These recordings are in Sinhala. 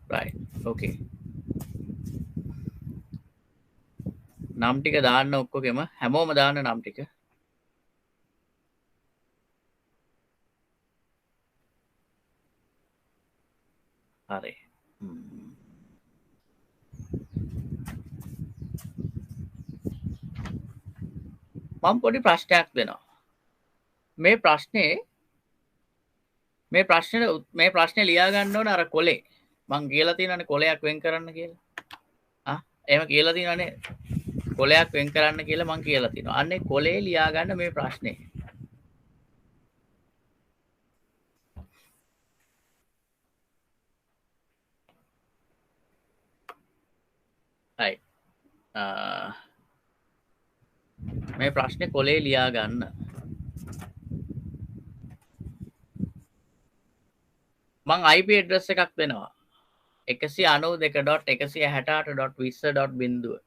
right okay නම් ටික දාන්න ඔක්කොගෙම හැමෝම දාන්න නම් ටික හරි මම පොඩි ප්‍රශ්නයක් දෙනවා මේ ප්‍රශ්නේ ලියා ගන්න ඕන අර කොලේ මං කියලා තියෙනනේ කොලයක් වෙන් කරන්න කියලා එහෙම කියලා තියෙනනේ කොලයක් වෙන් කරන්න කියලා මං කියලා තියෙනවා අන්නේ කොලේ ලියා ගන්න මේ ප්‍රශ්නේ හයි මේ ප්‍රශ්නේ කොලේ ලියා ගන්න මං IP ඇඩ්‍රස් එකක් දෙනවා 192.168.20.0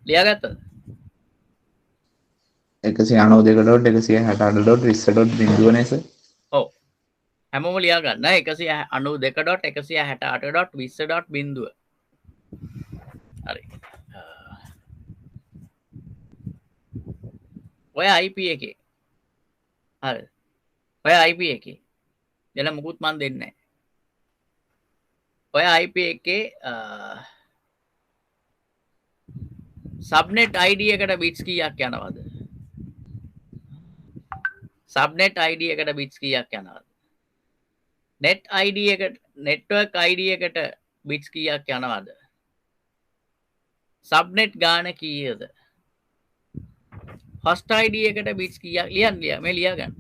ලියාගත්තද 192.168.20.0 නේ සර් ඔව් හැමෝම ලියා ගන්න 192.168.20.0 හරි ඔය IP එකේ හරි ඔය IP එකේ දෙන මුකුත් මන් දෙන්නේ ඔය IP එකේ සබ්නෙට් ID එකට බිට්ස් කීයක් යනවද සබ්නෙට් ID එකට බිට්ස් කීයක් යනවද net ID එකට network ID එකට බිට්ස් කීයක් යනවද සබ්නෙට් ගාන කීයද host ID එකට බිට්ස් කීයක් ලියන්න මේ ලියා ගන්න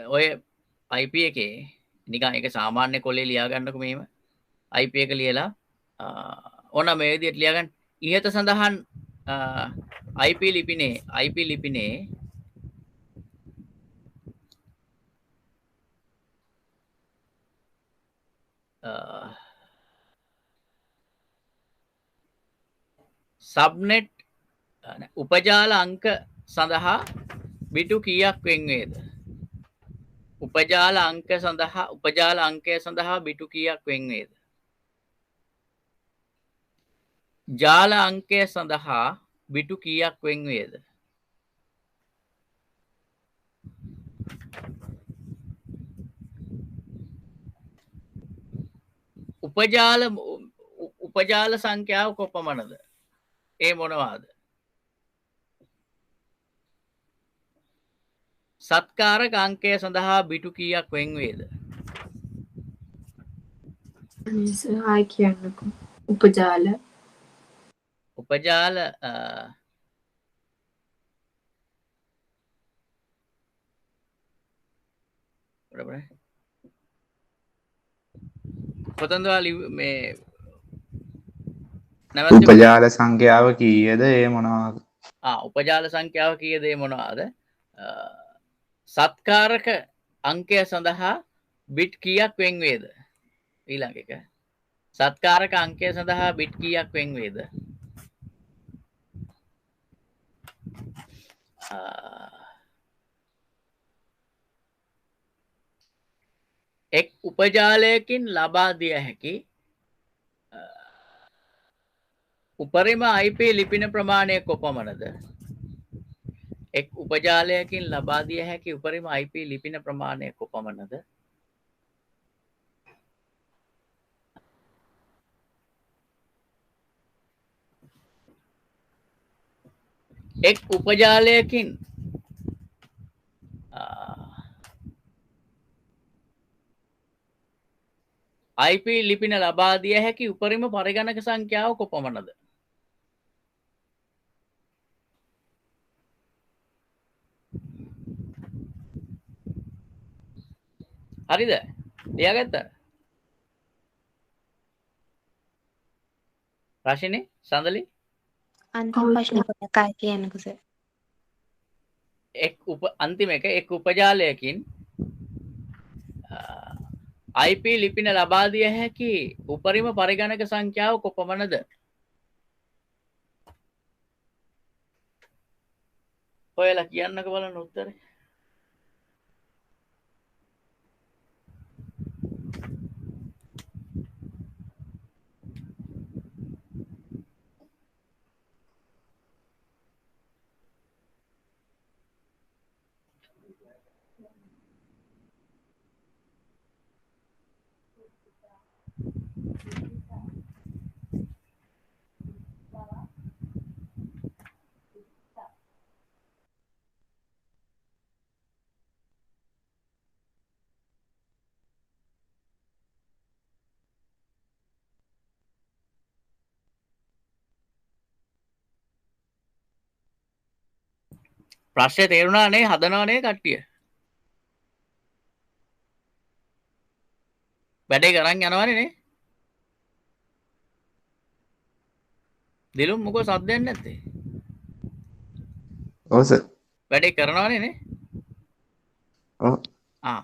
ඔය IP එකේ නිකන් ඒක සාමාන්‍ය කොලේ ලියා ගන්නකො මෙහෙම IP එක ලියලා ඕන මේ විදිහට ලියා ගන්න ඉහත සඳහන් IP ලිපිනේ සබ්නෙට් උපජාල අංක සඳහා බිටු කීයක් වෙන් වේද උපජාල අංකය සඳහා බිටු කීයක් වෙන් වේද ජාල අංකය සඳහා බිටු කීයක් වෙන් වේද උපජාල සංඛ්‍යාව කොපමණද ඒ මොනවාද සත්කාරක අංකය සඳහා බිටු කීයක් වෙන් වේද ආයි කියන්නකෝ උපජාල කොතනද මේ උපජාල සංඛ්‍යාව කීයද ඒ මොනවාද උපජාල සංඛ්‍යාව කීයද ඒ මොනවාද සත්කාරක අංකය සඳහා බිට් කීයක් වෙන් වේද ඊළඟ එක සත්කාරක අංකය සඳහා බිට් කීයක් වෙන් වේද එක් උපජාලයකින් ලබා දිය හැකි උපරිම IP ලිපින ප්‍රමාණය කොපමණද එක් උපජාලයකින් ලබා දිය හැකි උපරිම IP ලිපින ප්‍රමාණය කොපමණද එක් උපජාලයකින් IP ලිපින ලබා දිය හැකි උපරිම පරිගණක සංඛ්‍යාව කොපමණද හරිද ලියාගත්තා රශිනී සඳලි අන්තිම ප්‍රශ්න කොටකයි කියන්නකෝ සර් අන්තිම එක එක් උපජාලයකින් IP ලිපින ලබා දිය හැකි උපරිම පරිගණක සංඛ්‍යාව කොපමණද ඔයාලා කියන්නක බලන්න උත්තරේ. ප්‍රශ්නේ තේරුණානේ හදනවනේ කට්ටිය. වැඩේ කරන් යනවනේ නේ. දිලුම් මොකෝ සද්දයක් නැත්තේ. ඔව් සර්. වැඩේ කරනවනේ නේ. ඔව්. ආ.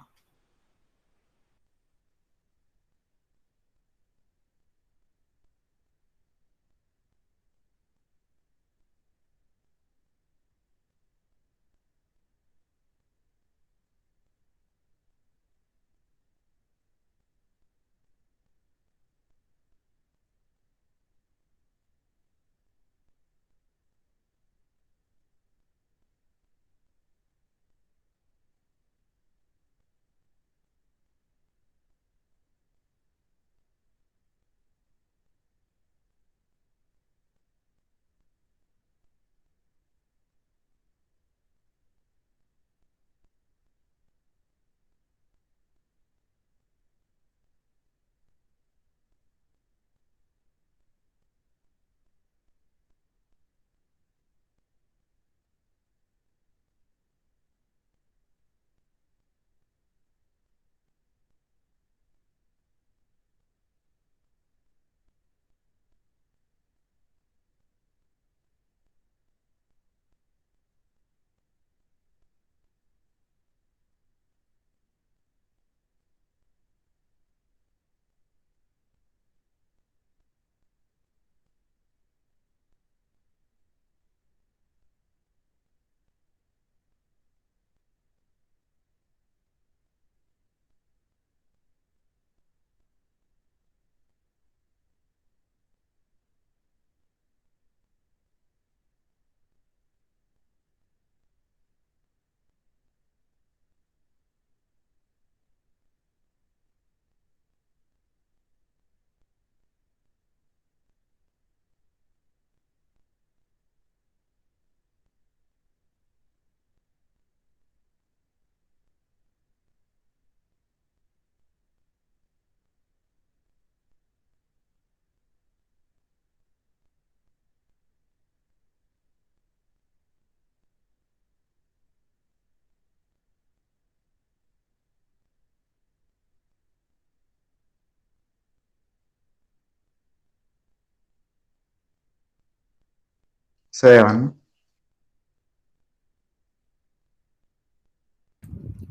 සර් යවන්න.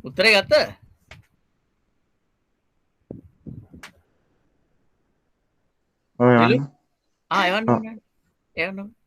උත්තරේ ගත්ත? ඔව් දිලු? යවන්න. ආ එවන්න ඔව්. ඕනේ. එවන්න ඕනේ.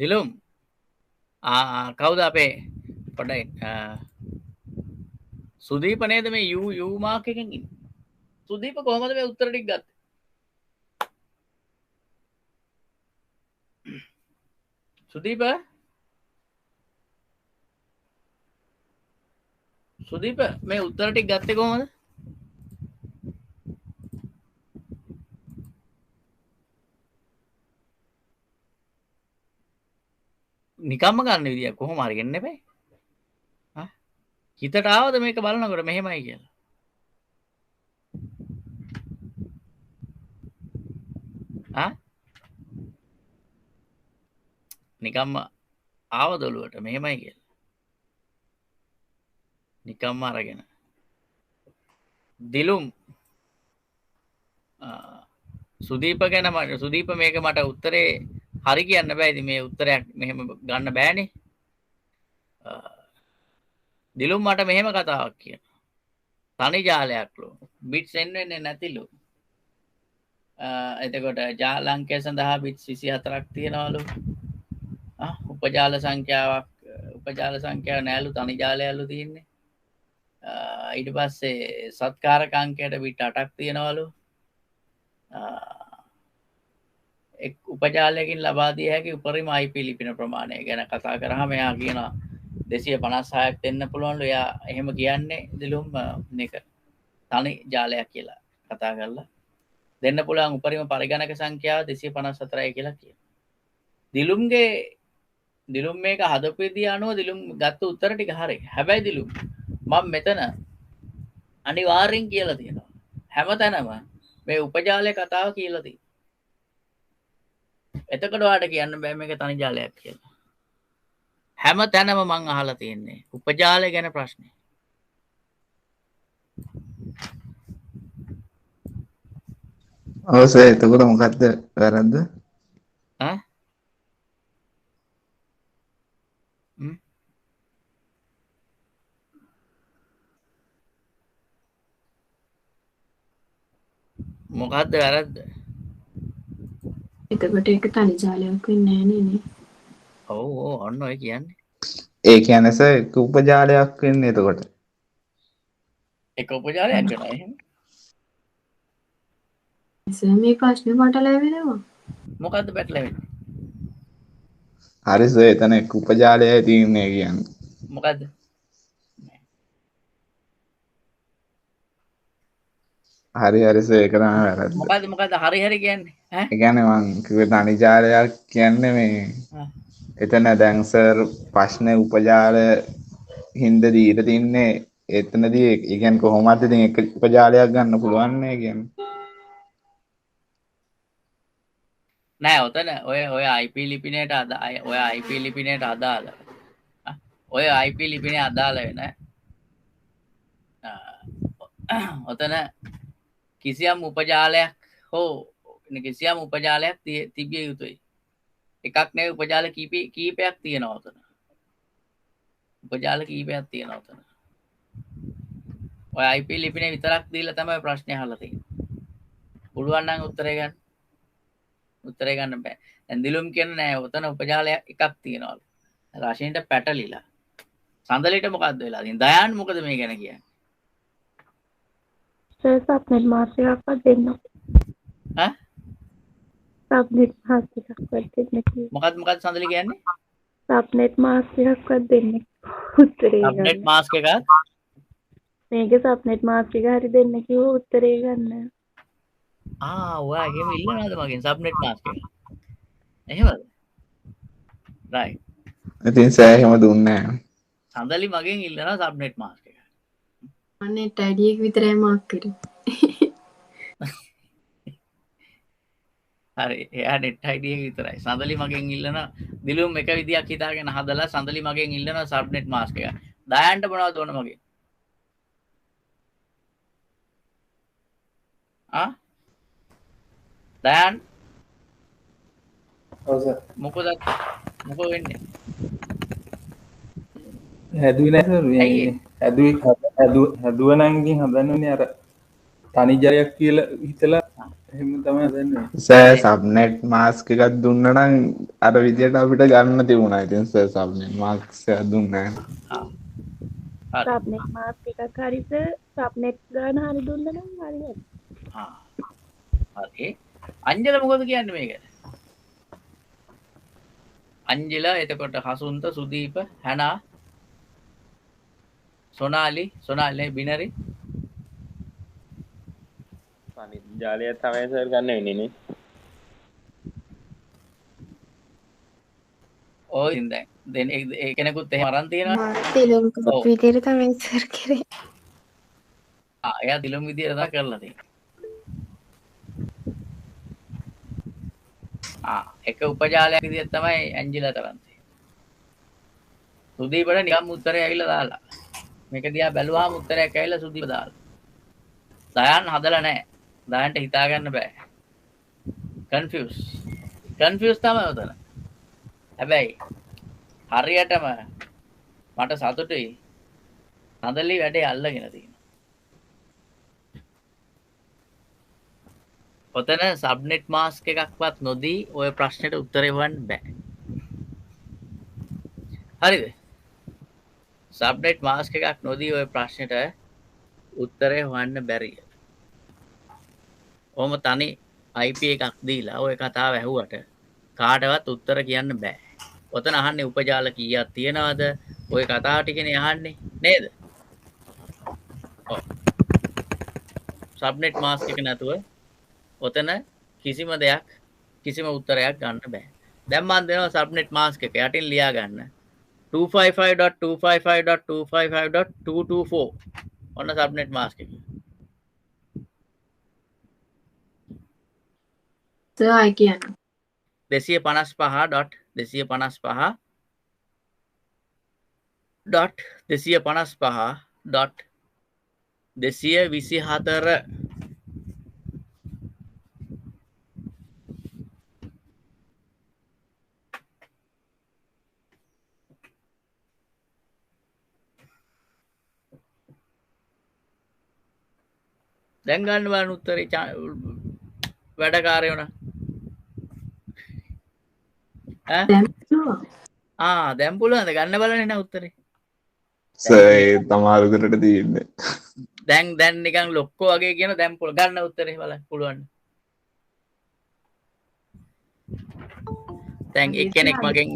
දිලුම් කවුද අපේ පොඩයි සුදීප නේද මේ යූ මාක් එකෙන් ඉන්නේ සුදීප කොහමද මේ උත්තර ටික ගත්තේ සුදීප මේ උත්තර ටික ගත්තේ කොහමද නිකම්ම ගන්න විදියක් කොහොම හරි ගන්න එපා හිතට ආවද මේක බලනකොට මෙහෙමයි කියලා නිකම්ම ආවද ඔළුවට මෙහෙමයි කියලා නිකම්ම අරගෙන දිලුම් සුදීප ගැන සුදීප මේක මට උත්තරේ හරි කියන්න බෑ ඉතින් මේ උත්තරයක් මෙහෙම ගන්න බෑනේ දිලුම් මට මෙහෙම කතාවක් කියන තනි ජාලයක්ලු බිට්ස් එන්න වෙන්නේ නැතිලු එතකොට ජාලාංකය සඳහා බිට්ස් 24ක් තියෙනවලු උපජාල සංඛ්‍යාව නෑලු තනි ජාලයලු තියෙන්නේ ඊට පස්සේ සත්කාරක අංකයට බිට් 8ක් තියෙනවලු එක් උපජාලයකින් ලබා දිය හැකි උපරිම IP ලිපින ප්‍රමාණය ගැන කතා කරාම එයා කියනවා 256ක් දෙන්න පුළුවන්ලු එයා එහෙම කියන්නේ දිලුම් මේක තනි ජාලයක් කියලා කතා කරලා දෙන්න පුළුවන් උපරිම පරිගණක සංඛ්‍යාව 254යි කියලා කියනවා දිලුම් මේක හදපු විදිය අනුව දිලුම් ගත්ත උත්තර ටික හරි හැබැයි දිලුම් මම මෙතන අනිවාර්යෙන් කියලා තියෙනවා හැමතැනම මේ උපජාලය කතාව කියලා තියෙනවා එතකොට ඔයාලට කියන්න බෑ මේක තනි ජාලයක් කියලා හැම තැනම මං අහලා තියෙන්නේ උපජාලය ගැන ප්‍රශ්නේ ඔව් සර් එතකොට මොකද්ද වැරද්ද මොකද්ද වැරද්ද එතකොට ඒක තනි ජාලයක් වෙන්නේ නෑනේ නේ ඔව් ඔන්න ඔය කියන්නේ ඒ කියන්නේ සර් එක උපජාලයක් වෙන්නේ එතකොට එක උපජාලයක් වෙනවා එහෙම සර් මේ ප්‍රශ්නේ මට ලැබෙනවා මොකද්ද පැටලෙන්නේ හරි සර් එතන එක උපජාලයයි තියෙන්නේ කියන්නේ මොකද්ද හරි සර් ඒක තමයි වැරද්ද මොකද්ද හරි කියන්නේ ඈ ඒ කියන්නේ මං කිව්වේ තනි ජාලයක් කියන්නේ මේ එතන දැන් සර් ප්‍රශ්නේ උපජාල හින්දා දීලා තින්නේ එතනදී ඒ කියන්නේ කොහොමද ඉතින් එක උපජාලයක් ගන්න පුළුවන් නේ කියන්නේ නෑ ඔතන ඔය IP ලිපිනයට අදාළ ඔය IP ලිපිනේ අදාළ වෙන ඔතන කිසියම් උපජාලයක් හෝ කිසියම් උපජාලයක් තිබිය යුතුයි එකක් නෙවෙයි උපජාල කීපයක් තියෙනවා ඔතන උපජාල කීපයක් තියෙනවා ඔතන ඔය IP ලිපිනේ විතරක් දීලා තමයි ප්‍රශ්නේ අහලා තියෙන්නේ පුළුවන් නම් උත්තරේ ගන්න බෑ දැන් දිලුම් කියන නෑ ඔතන උපජාලයක් එකක් තියෙනවලු රශීන්ට පැටලිලා සඳලිට මොකද්ද වෙලා තියෙන්නේ දයාන් මොකද මේ ගැන කියන්නේ සබ්නෙට් මාස් එකක්වත් දෙන්න ඈ සබ්නෙට් මාස් එකක්වත් දෙන්න මොකද්ද සඳලි කියන්නේ සබ්නෙට් මාස් එකක්වත් දෙන්න උත්තරේ ගන්න සබ්නෙට් මාස්ක් එකක් මේක සබ්නෙට් මාස් එක හරි දෙන්න කිව්ව උත්තරේ ගන්න ඔයා එහෙම ඉල්ලනවාද මගෙන් සබ්නෙට් මාස්ක් එක එහෙමද රයිට් ඉතින් සර් එහෙම දුන්නේ නැහැ සඳලි මගෙන් ඉල්ලනවා සබ්නෙට් මාස්ක් එක අනේ ටැඩි එක විතරයි මාක් කරේ හරි එයා නෙට් ID එක විතරයි සඳලි මගෙන් ඉල්ලනවා දිලුම් එක විදියක් හිතාගෙන හදලා සඳලි මගෙන් ඉල්ලනවා සබ්නෙට් මාස්ක් එක දයාන්ට මොනවද ඕන මගෙන් දයාන් ඔව් සර් මොකද වෙන්නේ හැදුවේ නැහැ සර් මේ හැදුව නම් ඉතින් හදන්න ඕනේ අර තනි ජලයක් කියලා හිතලා එහෙම තමයි හදන්නේ. සර් සබ්නෙට් මාස්ක් එකක් දුන්න නම් අර විදියට අපිට ගන්න තිබුණා. ඉතින් සර් සබ්නෙට් මාස්ක් එකක් දුන්නේ නැහැ. සබ්නෙට් මාස්ක් එකක් හරි සර් සබ්නෙට් ගාන හරි දුන්න නම් හරියට. හරි. අංජල මොකද කියන්නේ මේකට? අංජලා එතකොට හසුන්ත සුදීප හැනා සොනාලි බිනරි අනිත් ජාලය තමයි සර් ගන්න වෙන්නේ නේ. ඔය දැන් ඒ කෙනෙකුත් එහෙම අරන් තියෙනවා. තිලුම් විදියට තමයි සර් කරේ. එයා දිලුම් විදියට තමයි කරලා තියෙන්නේ. එක උපජාලයක් විදියට තමයි ඇන්ජිලා තරන් තියෙන්නේ. සුදීපට නිකම් උත්තරේ ඇවිල්ලා දාලා. මේක දිහා බැලුවාම උත්තරයක් ඇවිල්ලා සුදීප දාලා. දයන් හදලා නැහැ. දයන්ට හිතා ගන්න බෑ. කන්ෆියුස් තමයි උතන. හැබැයි හරියටම මට සතුටුයි. නදලි වැඩේ අල්ලගෙන තියෙනවා. ඔතන සබ්නෙට් මාස්ක් එකක්වත් නොදී ඔය ප්‍රශ්නෙට උත්තරේ හොයන්න බෑ. හරිද? සබ්නෙට් මාස්ක් එකක් නොදී ඔය ප්‍රශ්නෙට උත්තරේ හොයන්න බැරිය. ඔහොම තනි IP එකක් දීලා ඔය කතාව ඇහුවට කාටවත් උත්තර කියන්න බෑ. ඔතන අහන්නේ උපජාල කීයක් තියනවද? ඔය කතාව ටිකනේ අහන්නේ නේද? ඔව්. සබ්නෙට් මාස්ක් එක නැතුව ඔතන කිසිම උත්තරයක් ගන්න බෑ. දැන් මම දෙනවා සබ්නෙට් මාස්ක් එක යටින් ලියා ගන්න. 255.255.255.224 ඔන්න සබ්නෙට් මාස්ක් එක. සර් ආයි කියන්න. 255.254. දැන් ගන්න බලන්න උත්තරේ වැඩකාරයෝ නම් දැන් පුළුවන්ද ගන්න බලන්න නේ උත්තරේ. සර් ඒ තමයි උදේට තියෙන්නේ. දැන් නිකන් ලොක්කෝ වගේ කියන දැන් ගන්න උත්තරේ බලන්න පුළුවන්. දැන් එක්කෙනෙක් මගෙන්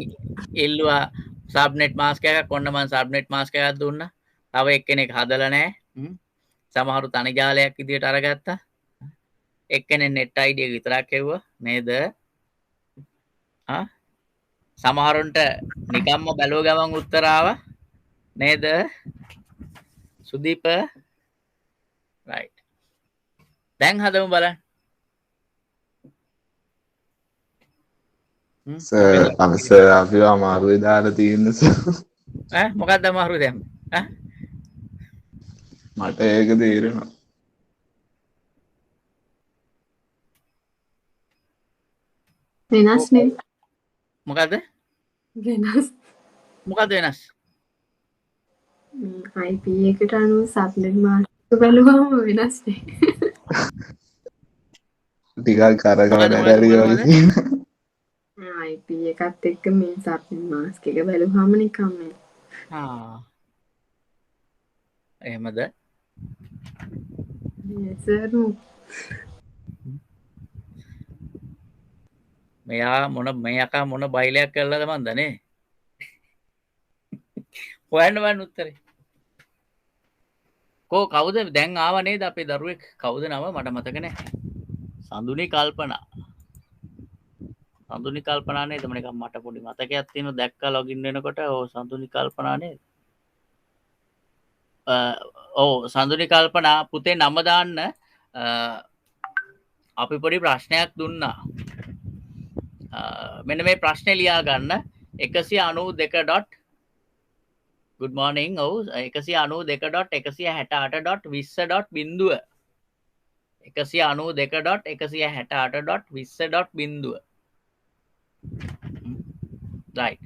ඉල්ලුවා සබ්නෙට් මාස්ක් එකක්. ඔන්න මම සබ්නෙට් මාස්ක් එකක් දුන්නා. තව එක්කෙනෙක් හදලා නැහැ. සමහරු තනි ජාලයක් විදියට අරගත්තා. එක්කෙනෙක් net ID එක විතරක් හෙව්වා නේද? සමහරුන්ට නිකම්ම බැලුව ගමන් උත්තර ආවා නේද? සුදීප right. දැන් හදමු බලන්න. සර් අපි අමාරුවේ දාලා තියෙන සර්. මොකක්ද අමාරුව දැන්? මට ඒක තේරෙනවා. වෙනස් නේ. මොකද්ද? වෙනස්. මොකද්ද වෙනස්? IP එකට අනුව සබ්නෙට් මාස්ක් බලුවම වෙනස් නේ. ටිකක් කරකවන බැරි වගේ තියෙනවා. IP එකත් එක්ක මේ සබ්නෙට් මාස්ක් එක බලුවම නිකම් මේ. එහෙමද? සර් මෙයා මොන බයිලයක් කරලාද මන්ද නේ? හොයන්න බලන්න උත්තරේ. කවුද දැන් ආව නේද අපේ දරුවෙක්? කවුද නම මට මතක නැහැ. සඳුනි කල්පනා නේද? මට පොඩි මතකයක් තියෙනවා දැක්කා ලොගින් වෙනකොට. සඳුනි කල්පනා නේද? සඳුනි කල්පනා පුතේ නම දාන්න. අපි පොඩි ප්‍රශ්නයක් දුන්නා. මෙන්න මේ ප්‍රශ්නේ ලියා ගන්න. 192. good morning. 192.168.20.0 192.168.20.0 right.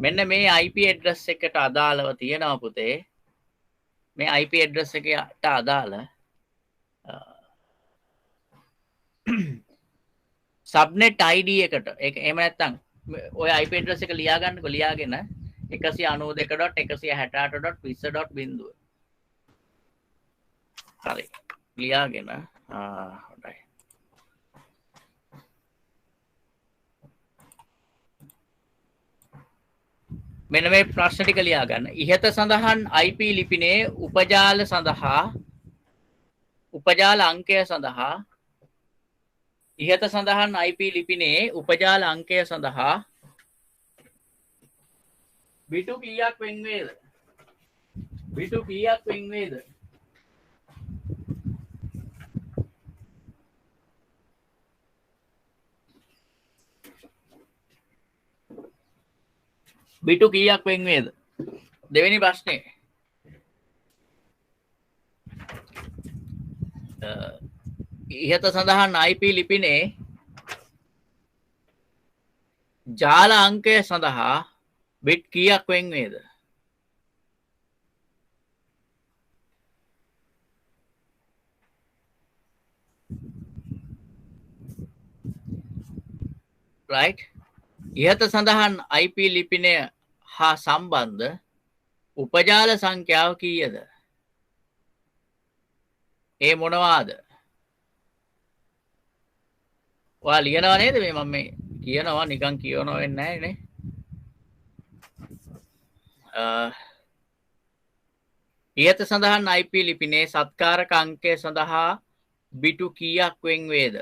මෙන්න මේ IP address එකට අදාළව තියෙනවා පුතේ මේ IP ඇඩ්‍රස් එකට අදාළ සබ්නෙට් ID එකට ඒක එහෙම නැත්නම් ඔය IP ඇඩ්‍රස් එක ලියා ගන්නකො ලියාගෙන 192.168.20.0 හරි ලියාගෙන හොඳයි මෙන්න මේ ප්‍රශ්න ටික ලියා ගන්න. ඉහත සඳහන් IP ලිපිනේ උපජාල සඳහා උපජාල අංකය සඳහා ඉහත සඳහන් IP ලිපිනේ උපජාල අංකය සඳහා බිටු කීයක් වෙන් වේද? බිටු කීයක් වෙන් වේද? බිටු කීයක් වෙන් වේද? දෙවෙනි ප්‍රශ්නේ. ඉහත සඳහන් IP ලිපිනේ ජාල අංකය සඳහා බිට් කීයක් වෙන් වේද? right ඉහත සඳහන් IP ලිපිනය හා සම්බන්ධ උපජාල සංඛ්‍යාව කීයද? ඒ මොනවාද? ඔයා ලියනවා නේද මේ මම මේ කියනවා නිකන් කියවනවා වෙන්නේ නැහැ නේ. ඉහත සඳහන් IP ලිපිනේ සත්කාරක අංකය සඳහා බිටු කීයක් වෙන් වේද?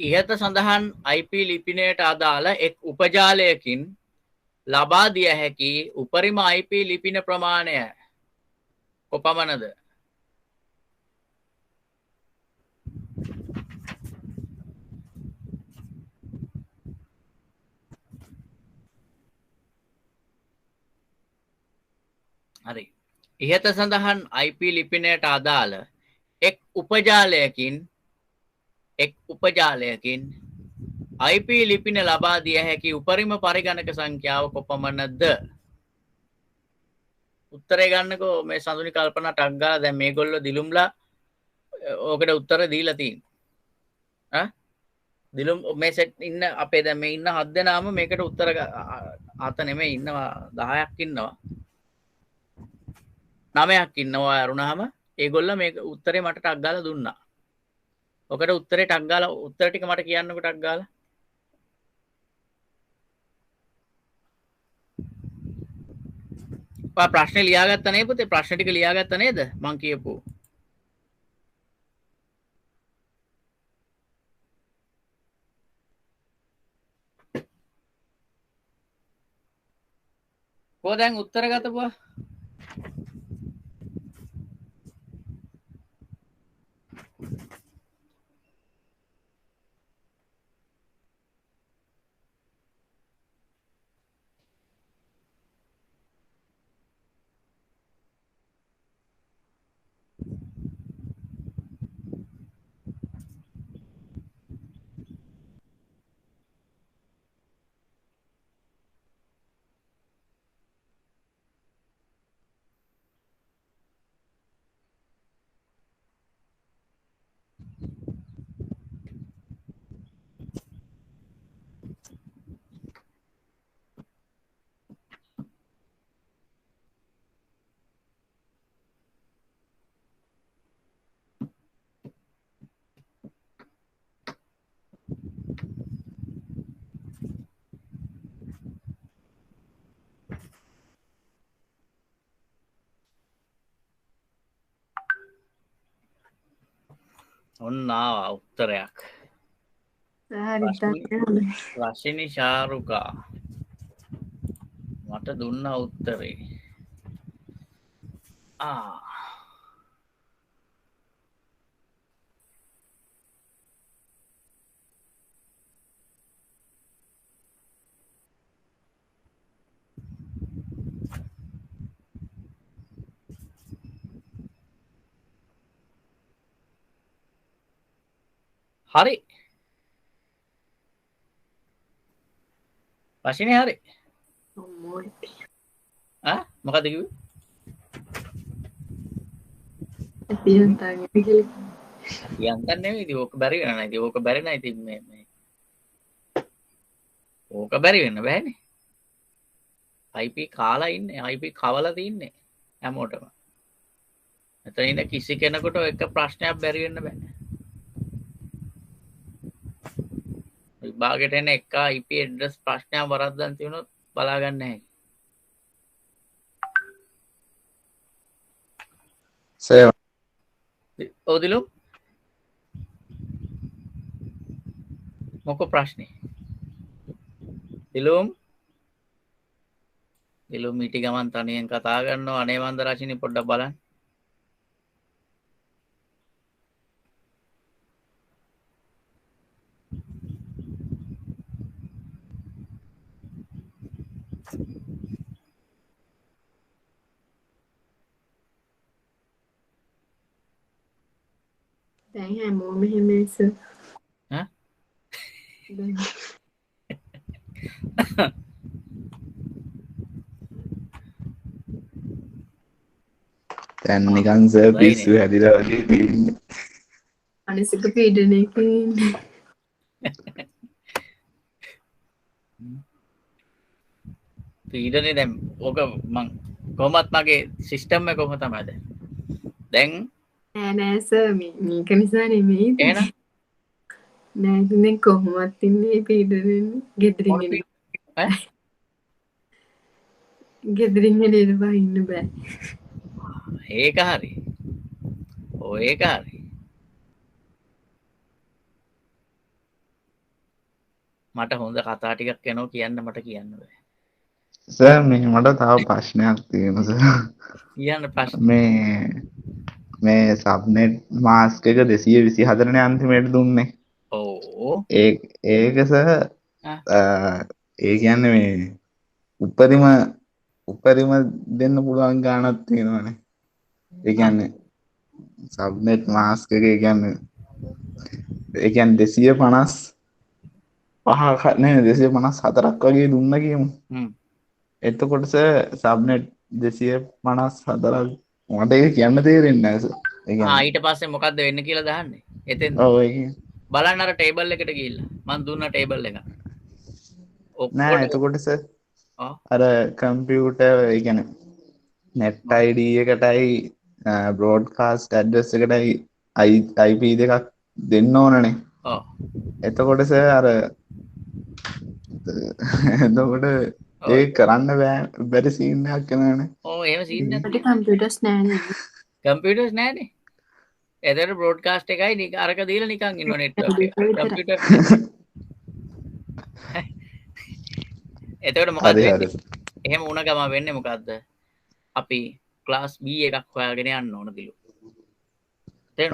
ඉහත සඳහන් IP ලිපිනයට අදාළ එක් උපජාලයකින් ලබා දිය හැකි උපරිම IP ලිපින ප්‍රමාණය කොපමණද? හරි. ඉහත සඳහන් IP ලිපිනයට අදාළ එක් උපජාලයකින් IP ලිපින ලබා දිය හැකි උපරිම පරිගණක සංඛ්‍යාව කොපමණද? උත්තරේ ගන්නකෝ මේ සඳුනි කල්පනා ටක් ගාලා දැන් මේගොල්ලෝ දිලුම්ලා ඕකට උත්තර දීලා තියෙනවා. දිලුම් මේ සෙට් ඉන්න අපේ දැන් මේ ඉන්න 7 දෙනාම මේකට උත්තර අත නෙමෙයි ඉන්නවා 10ක් ඉන්නවා. 9ක් ඉන්නවා අරුණාම ඒගොල්ලෝ මේක උත්තරේ මට ටක් ගාලා දුන්නා. ඔකට උත්තරේ ටක් ගාලා උත්තර ටික මට කියන්නකෝ ටක් ගාලා. ඔයා ප්‍රශ්නේ ලියාගත්තා නේද පුතේ? ප්‍රශ්න ටික ලියාගත්තා නේද? මං කියපු. කො දැන් උත්තර ගතපුවා? ඔන්න ආවා උත්තරයක්. රශිනි ශාරුකා මට දුන්න උත්තරේ. හරි ප්‍රශ්නේ හරි අම්මෝ මොකද කිව්වේ පියන්තාගේ කියලා යන්තම් නෙමෙයි ඉතින් ඕක බැරි වෙනා නෑ ඉතින් ඕක බැරි නෑ ඉතින් මේ ඕක බැරි වෙන්න බෑනේ IP කාලා ඉන්නේ IP කවලා තින්නේ හැමෝටම එතන ඉන්න කිසි කෙනෙකුට එක ප්‍රශ්නයක් බැරි වෙන්න බෑ විභාගෙට එන එක IP ඇඩ්‍රස් ප්‍රශ්නයක් වරද්දන් තියුණොත් බලා ගන්න නැහැ සර් ඔව් දිලු මොකෝ ප්‍රශ්නේ දිලුම් මිටි ගමන් තනියෙන් කතා කරනවා අනේ වන්ද රචිනී පොඩ්ඩක් බලන්න දැන් හැමෝම එහෙම සර් ඈ දැන් දැන් නිකන් සර් පිස්සු හැදිලා වගේ තියෙන්නේ මානසික පීඩනයකින් ඉන්නේ පීඩනේ දැන් ඕක මං කොහොමත් මගේ සිස්ටම් එක කොහොම තමයි දැන් නෑ සර් මේක නිසා නෙමෙයි එහෙනම් නෑ ඉතින් කොහොමවත් ඉන්නේ පීඩනෙන් ගෙදරින් එන ඈ ගෙදරින් එළියට බහින්න බෑ ඒක හරි ඔය ඒක හරි මට හොඳ කතා ටිකක් එනවා කියන්න මට කියන්න බෑ සර් මේ මට තව ප්‍රශ්නයක් තියෙනවා සර් කියන්න ප්‍රශ්න මේ සබ්නෙට් මාස්ක් එක 224 නේ අන්තිමේට දුන්නේ ඔව් ඒක සර් ඒ කියන්නේ මේ උපරිම දෙන්න පුළුවන් ගාණක් තියෙනවනේ ඒ කියන්නේ සබ්නෙට් මාස්ක් එක ඒ කියන්නේ 255ක් නේ 254ක් වගේ දුන්න කියමු එතකොට සබ්නෙට් 254ක් මට ඒක කියන්න තේරෙන්නේ නැහැ සර් ඊට පස්සේ මොකද්ද වෙන්න කියලා දාන්නේ එතෙන් ඔව් බලන්න අර ටේබල් එකට ගිහිල්ලා මං දුන්න ටේබල් එක නෑ එතකොට සර් අර කම්පියුටර් ඒ කියන්නේ net ID එකටයි බ්‍රෝඩ්කාස්ට් ඇඩ්‍රස් එකටයි IP දෙකක් දෙන්න ඕනනේ ඔව් එතකොට සර් අර එතකොට ඒක කරන්න බැරි සීන් එකක් එනවනේ ඔව් එහෙම සීන් එකක් අපිට කම්පියුටර්ස් නෑනේ කම්පියුටර්ස් නෑනේ එතන බ්‍රෝඩ්කාස්ට් එකයි අරක දීලා නිකන් ඉන්නව නෙට්වර්ක් එක කම්පියුටර් එතකොට මොකද වෙන්නේ එහෙම වුණ ගම වෙන්නේ මොකද්ද අපි ක්ලාස් B එකක් හොයාගෙන යන්න ඕන දිලු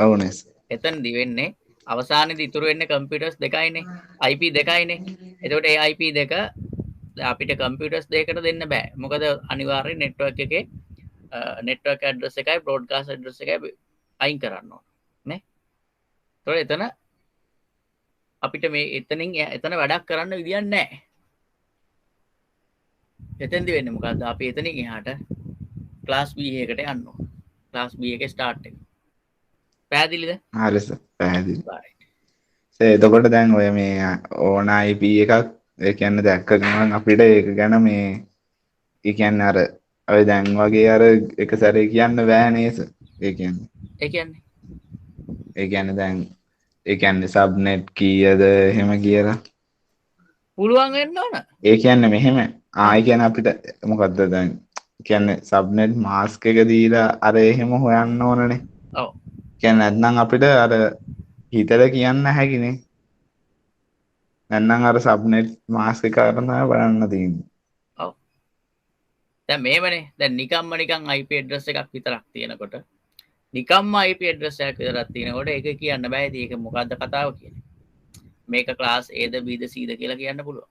ඔව්නේ එතනදි වෙන්නේ අවසානයේදී ඉතුරු වෙන්නේ කම්පියුටර්ස් දෙකයිනේ IP දෙකයිනේ එතකොට ඒ IP දෙක අපිට කම්පියුටර්ස් දෙකකට දෙන්න බෑ මොකද අනිවාර්යෙන් නෙට්වර්ක් එකේ නෙට්වර්ක් ඇඩ්‍රස් එකයි බ්‍රෝඩ්කාස්ට් ඇඩ්‍රස් එකයි අයින් කරන්න ඕන නේ ඒතකොට එතන අපිට මේ එතන වැඩක් කරන්න විදියක් නැහැ එතෙන්දි වෙන්නේ මොකද්ද අපි එතනින් එහාට ක්ලාස් B එකට යන්න ඕන ක්ලාස් B එකේ ස්ටාර්ට් එක පැහැදිලිද හරි සර් පැහැදිලි එතකොට දැන් ඔය මේ ඕන IP එකක් ඒ කියන්නේ දැක්ක ගමන් අපිට ඒක ගැන මේ ඒ කියන්නේ අර ඔය දැන් වගේ අර එක සැරේ කියන්න බෑ නේද ඒ කියන්නේ දැන් ඒ කියන්නේ සබ්නෙට් කීයද එහෙම කියලා පුළුවන් වෙන්න ඕන ඒ කියන්නේ මෙහෙම ආයි කියන්නේ අපිට මොකද්ද දැන් කියන්නේ සබ්නෙට් මාස්ක් එක දීලා අර එහෙම හොයන්න ඕනනේ ඔව් කියන්නේ නැත්නම් අපිට අර හිතලා කියන්න හැකිනේ නැත්නම් අර සබ්නෙට් මාස්ක් එක අරන් තමයි බලන්න තියෙන්නේ ඔව් දැන් මේවනේ දැන් නිකම්ම නිකන් IP ඇඩ්‍රස් එකක් විතරක් තියෙනකොට නිකම්ම IP ඇඩ්‍රස් එකක් විතරක් තියෙනකොට ඒක කියන්න බෑ ඉතින් ඒක මොකද්ද කතාව කියන්නේ මේක ක්ලාස් Aද Bද Cද කියලා කියන්න පුළුවන්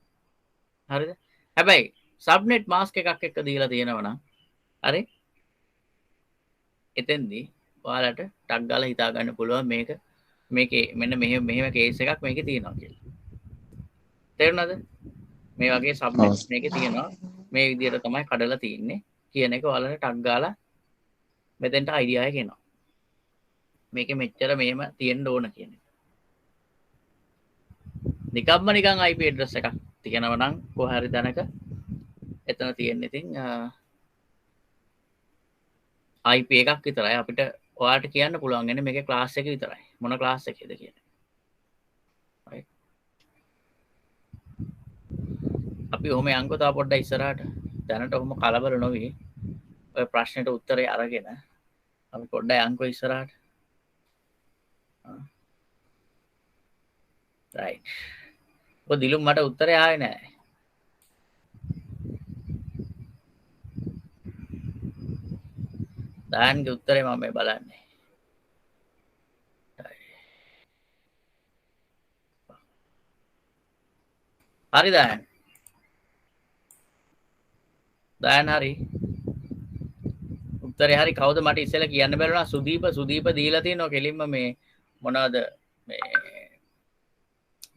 හරිද හැබැයි සබ්නෙට් මාස්ක් එකක් එක්ක දීලා තියෙනවා නම් හරි එතෙන්දී ඔයාලට ටක් ගාලා හිතා ගන්න පුළුවන් මේක මේකේ මෙන්න මෙහෙම කේස් එකක් මේකේ තියෙනවා කියලා. තේරුණාද? මේ වගේ සබ්නෙට්ස් මේකේ තියෙනවා. මේ විදිහට තමයි කඩලා තියෙන්නේ කියන එක ඔයාලට ටග් ගාලා මෙතෙන්ට අයිඩියා එක එනවා. මේකේ මෙච්චර මෙහෙම තියෙන්න ඕන කියන එක. නිකම්ම නිකන් IP address එකක් තියෙනවා නම් කොහේ හරි තැනක එතන තියෙන්නේ ඉතින් IP එකක් විතරයි අපිට ඔයාලට කියන්න පුළුවන් වෙන්නේ මේකේ ක්ලාස් එක විතරයි. මොන ක්ලාස් එකේද කියන්නේ. right. අපි ඔහොම යන්කෝ තා පොඩ්ඩක් ඉස්සරහට. දැනට ඔහොම කලබල නොවි. ඔය ප්‍රශ්නෙට උත්තරේ අරගෙන අපි පොඩ්ඩක් යන්කෝ ඉස්සරහට. right. ඔය දිලුම් මට උත්තරේ ආවේ නැහැ. දායන්ගේ උත්තරේ මම මේ බලන්නේ. හරි දායන්. දායන් හරි. උත්තරේ හරි කවුද මට ඉස්සෙල්ලා කියන්න බැරුණා සුදීප දීලා තියෙනවා කෙලින්ම මේ මොනවද මේ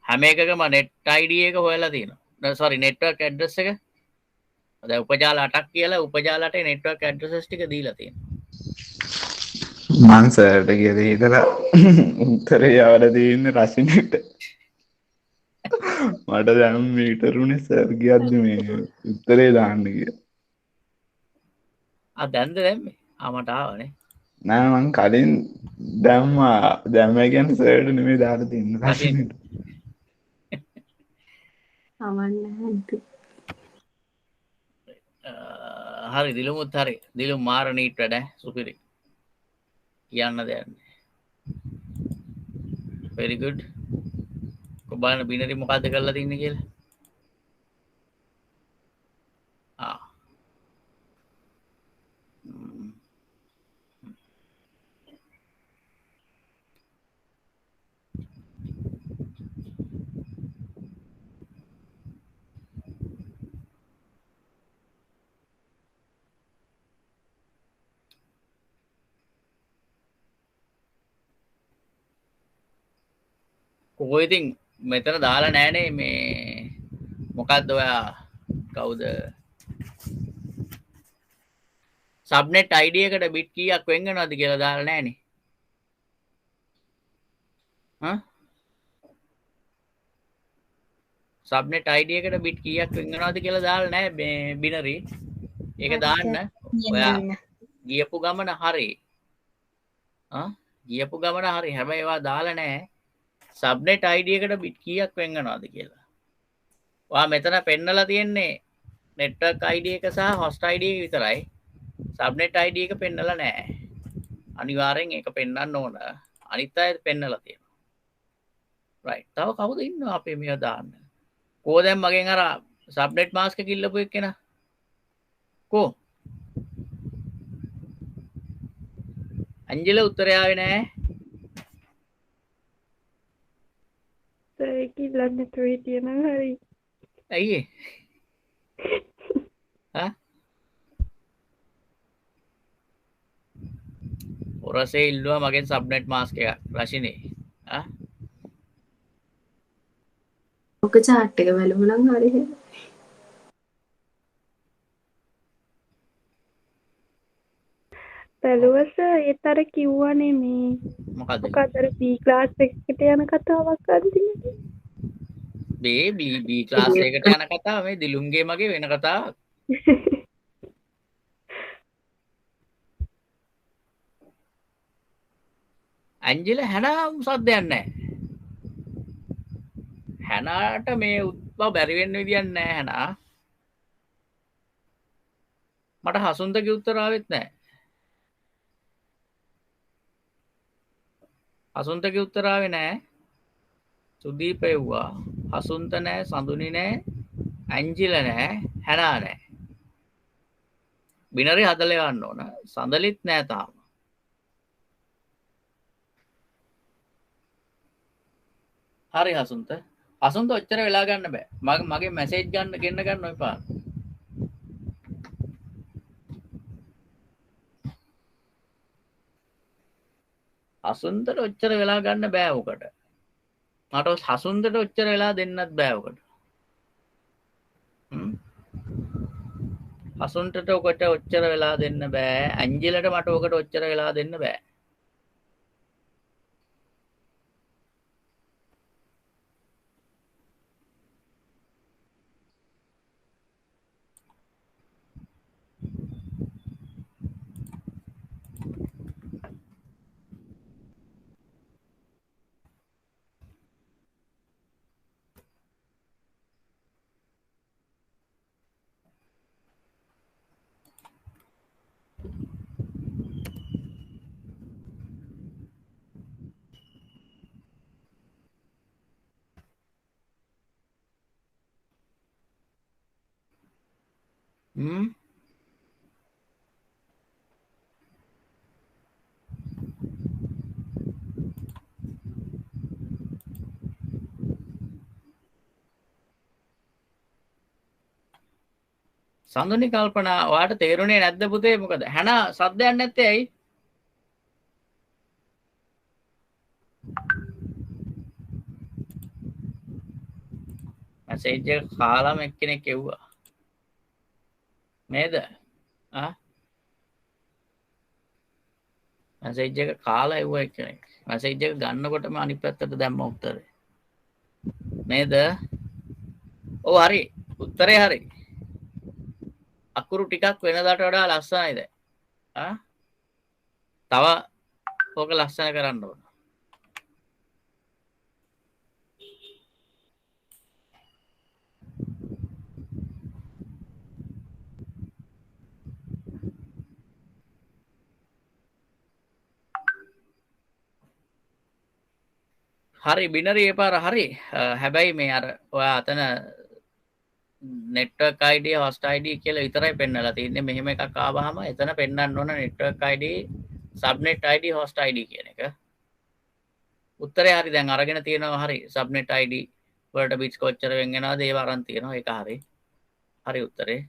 හැම එකකම net ID එක හොයලා තියෙනවා. sorry network address එක. දැන් උපජාල 8ක් කියලා උපජාල 8 network addresses ටික දීලා තියෙනවා. මං සර්ට කියලා හිතලා උත්තරේ යවලා තියෙන්නේ රසිනට. මට දැන් මීටරුනේ සර් කියද්දි මේ උත්තරේ දාන්න කියලා. දැන්ද දැම්මේ? මට ආවනේ. නෑ මං කලින් දැම්ම කියන්නේ සර්ට නෙමෙයි දාලා තින්නේ රසිනට. හරි දිලුමුත් හරි. දිලුම් මාර නීට් වැඩ සුපිරි. කියන්න දෙයක් නෑ. very good. කොබාන බිනරි මොකද්ද කරලා තින්නේ කියලා. කොහොම ඉතින් මෙතන දාලා නෑනේ මේ මොකක්ද ඔයා කවුද සබ්නෙට් ID එකට බිට් කීයක් වෙන් වෙනවද කියලා දාලා නෑනේ. සබ්නෙට් ID එකට බිට් කීයක් වෙන් වෙනවද කියලා දාලා නෑ මේ බිනරි. ඒක දාන්න. ඔයා ගියපු ගමන හරි. ගියපු ගමන හරි. හැබැයි ඒවා දාලා නෑ. සබ්නෙට් ID එකට බිට් කීයක් වෙන් වෙනවද කියලා. ඔයා මෙතන පෙන්නලා තියෙන්නේ network ID එක සහ host ID එක විතරයි. සබ්නෙට් ID එක පෙන්නලා නැහැ. අනිවාර්යෙන් ඒක පෙන්වන්න ඕන. අනිත් අය පෙන්නලා තියෙනවා. right. තව කවුද ඉන්නවා අපේ මේව දාන්න? කෝ දැන් මගෙන් අර සබ්නෙට් මාස්ක් එක ඉල්ලපු එක්කෙනා. කෝ? අංජල උත්තරය ආවේ නැහැ. ඒක ඉල්ලන්න නැතුව හිටියනම් හරි. ඇයි ඒ? ඔරසේ ඉල්ලුවා මගෙන් සබ්නෙට් මාස්ක් එකක් රශිනේ. ඔක chart එක බලමු නම් හරි හරි. බැලුවස ඒතර කිව්වනේ මේ මොකක්ද අර B ක්ලාස් එකකට යන කතාවක් අදින්නේ. B ක්ලාස් එකට යන කතාව මේ දිලුම්ගේ මගේ වෙන කතාවක්. ඇන්ජල හැනා සද්දයක් නැහැ. හැනාට මේ උත්පව බැරි වෙන්න විදියක් නැහැ හැනා. මට හසුන්තගේ උත්තර ආවෙත් නැහැ. හසුන්තගේ උත්තර ආවේ නැහැ. සුදීප එව්වා. හසුන්ත නැහැ, සඳුනි නැහැ, ඇන්ජිල නැහැ, හැනා නැහැ. බිනරි හදලා යන්න ඕන. සඳලිත් නැහැ තාම. හරි හසුන්ත. හසුන්ත ඔච්චර වෙලා ගන්න බෑ. මගේ මැසේජ් ගන්න ඔය පාර. හසුන්තට ඔච්චර වෙලා ගන්න බෑ ඔකට. මට හසුන්තට ඔච්චර වෙලා දෙන්නත් බෑ ඔකට. හසුන්ටට ඔකට ඔච්චර වෙලා දෙන්න බෑ. ඇන්ජලට මට ඔකට ඔච්චර වෙලා දෙන්න බෑ. සඳුනි කල්පනා ඔයාට තේරුණේ නැද්ද පුතේ මොකද? හැන සද්දයක් නැත්තේ ඇයි? මැසේජ් එක කාලාම එක්කෙනෙක් එව්වා. නේද? මැසේජ් එක කාලා එව්වා එක්කෙනෙක්. මැසේජ් එක ගන්නකොටම අනිත් පැත්තට දැම්ම උත්තරේ. නේද? ඔව් හරි. උත්තරේ හරි. අකුරු ටිකක් වෙනදාට වඩා ලස්සනයිද? තව ඕක ලස්සන කරන්න ඕන. හරි බිනරි ඒ පාර හරි. හැබැයි මේ අර ඔයා අතන network ID host ID කියලා විතරයි පෙන්නලා තියෙන්නේ. මෙහෙම එකක් ආවහම එතන පෙන්වන්න ඕන network ID subnet ID host ID කියන එක. උත්තරේ හරි දැන් අරගෙන තියෙනවා හරි. subnet ID වලට bits කොච්චර වෙන් වෙනවද ඒව අරන් තියෙනවා. ඒක හරි. හරි උත්තරේ.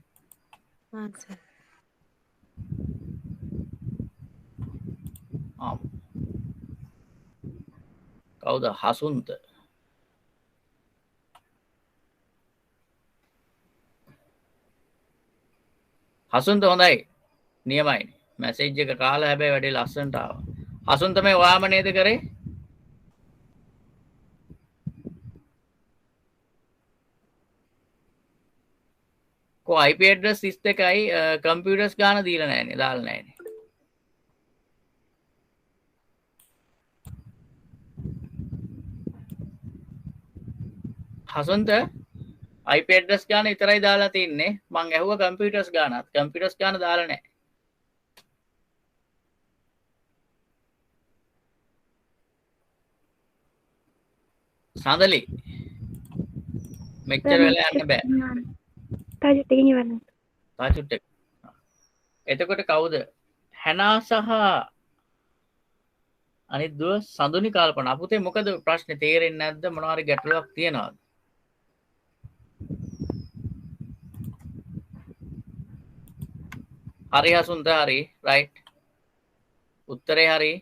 කවුද හසුන්ත? හසුන්ත හොඳයි. නියමයි. මැසේජ් එක කාලා හැබැයි වැඩි ලස්සනට ආවා. හසුන්ත මේ ඔයාම නේද කරේ? කො IP address 32යි computers ගාන දීලා නැහැනේ. දාලා නැහැනේ. හසුන්ත IP address ගාන විතරයි දාලා තින්නේ. මං ඇහුවා computers ගානත්. computers ගාන දාලා නැහැ. සඳලි මෙච්චර වෙලා යන්න බෑ. තාජුට්ටකින් ඉවරයි. තාජුට්ට. එතකොට කවුද? හැනා සහ අනිත් දුව සඳුනි කල්පනා. පුතේ මොකද ප්‍රශ්නේ තේරෙන්නේ නැද්ද? මොනවා හරි ගැටලුවක් තියනවද? හරි හසුන්ත හරි රයිට්. උත්තරේ හරි.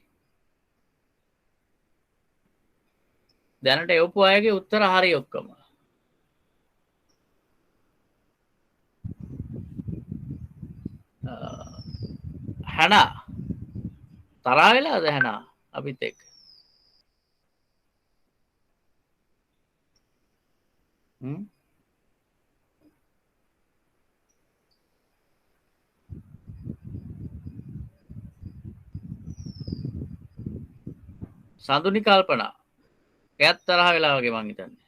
දැනට එවපු අයගේ උත්තර හරි ඔක්කොම. හැනා තරහා වෙලාද හැනා අපිත් එක්ක? සඳුනි කල්පනා එයත් තරහ වෙලා වගේ මං හිතන්නේ.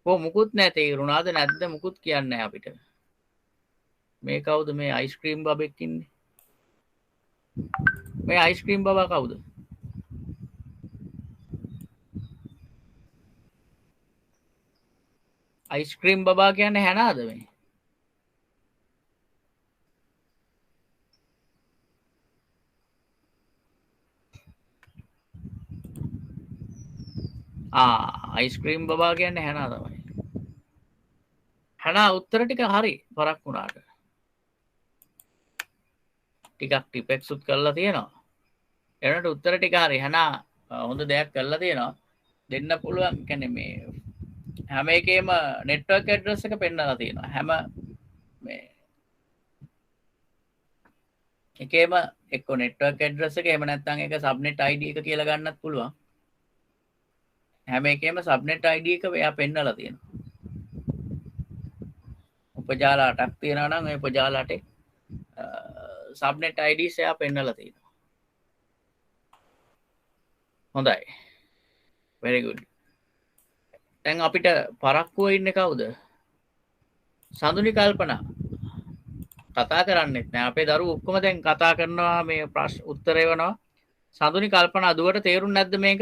කො මුකුත් නැහැ තේරුණාද නැද්ද මුකුත් කියන්නේ නැහැ අපිට. මේ කවුද මේ අයිස්ක්‍රීම් බබෙක් ඉන්නේ? මේ අයිස්ක්‍රීම් බබා කවුද? අයිස්ක්‍රීම් බබා කියන්නේ හැනාද මේ? අයිස්ක්‍රීම් බබා කියන්නේ හැනා තමයි. හැනා උත්තර ටික හරි පරක් වුණාට. ටිකක් ටිපෙක්සුත් කරලා තියෙනවා. එනට උත්තර ටික හරි හනා හොඳ දෙයක් කරලා තියෙනවා දෙන්න පුළුවන් කියන්නේ මේ හැම එකේම නෙට්වර්ක් ඇඩ්‍රස් එක පෙන්නලා තියෙනවා හැම මේ එකේම එක්ක නෙට්වර්ක් ඇඩ්‍රස් එක එහෙම නැත්නම් ඒක සබ්නෙට් ID එක කියලා ගන්නත් පුළුවන් හැම එකේම සබ්නෙට් ID එක එයා පෙන්නලා තියෙනවා උපජාල 8ක් තියෙනවා නම් ඒ උපජාල 8 සබ්නෙට් IDs එයා පෙන්නලා තියෙනවා හොඳයි very good දැන් අපිට පරක්කුව ඉන්නේ කවුද සඳුනි කල්පනා කතා කරන්නෙත් නෑ අපේ දරුවෝ ඔක්කොම දැන් කතා කරනවා මේ ප්‍රශ්න උත්තර එවනවා සඳුනි කල්පනා දුවට තේරුම් නැද්ද මේක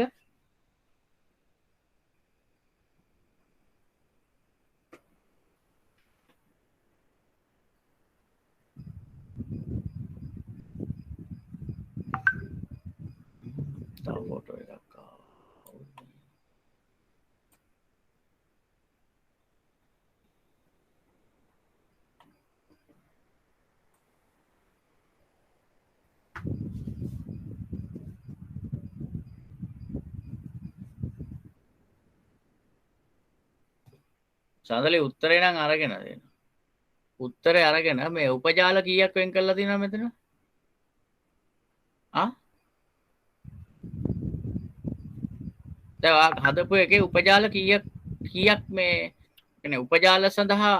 තව ෆොටෝ එකක් ආවා සඳලි උත්තරේ නම් අරගෙන දෙන්න. උත්තරේ අරගෙන මේ උපජාල කීයක් වෙන් කරලා තියෙනවද මෙතන? දැන් හදපු එකේ උපජාල කීයක් මේ කියන්නේ උපජාල සඳහා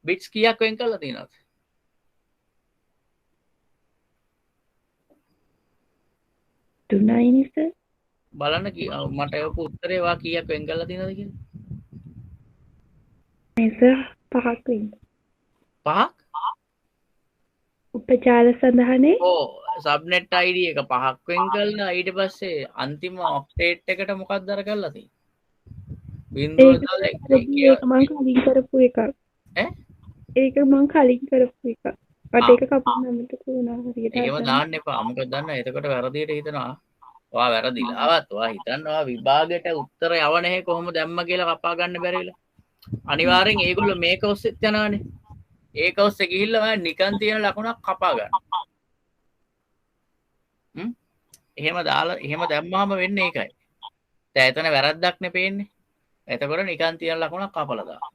බිට්ස් කීයක් වෙන් කරලා තියෙනවද? තුනයිනේ සර්. බලන්න මට ඒක උත්තරේ වා කීයක් වෙන් කරලා තියෙනවද කියලා? සර් පහක් වෙන්න. පහක්? උපජාල සඳහානේ. ඕ සබ්නෙට් ID එක පහක් වෙන් කළා ඊට පස්සේ අන්තිම ඔක්ටේට් එකට මොකක්ද අර කරලා තියෙන්නේ? ඒක මං කලින් කරපු එකක්. ඒක මං කලින් කරපු එකක්. මට ඒක කපන්න මතක වුණා හරියට. ඒකම දාන්න එපා. මොකද දන්න එතකොට වැරදියට හිතනවා. ඔයා වැරදිලාවත් ඔයා හිතනවා විභාගයට උත්තර යවන්නේ කොහොමද දැම්ම කියලා කපා ගන්න බැරිවිලා. අනිවාර්යෙන් ඒගොල්ලෝ මේක ඔස්සෙත් යනවානේ. ඒක ඔස්සේ ගිහිල්ලා ඔයා නිකන් තියෙන ලකුණක් කපා ගන්න. එහෙම දාලා එහෙම දැම්මාම වෙන්නේ ඒකයි. දැන් එතන වැරද්දක් නේ පේන්නේ. එතකොට නිකන් තියෙන ලකුණක් කපලා දාන්න.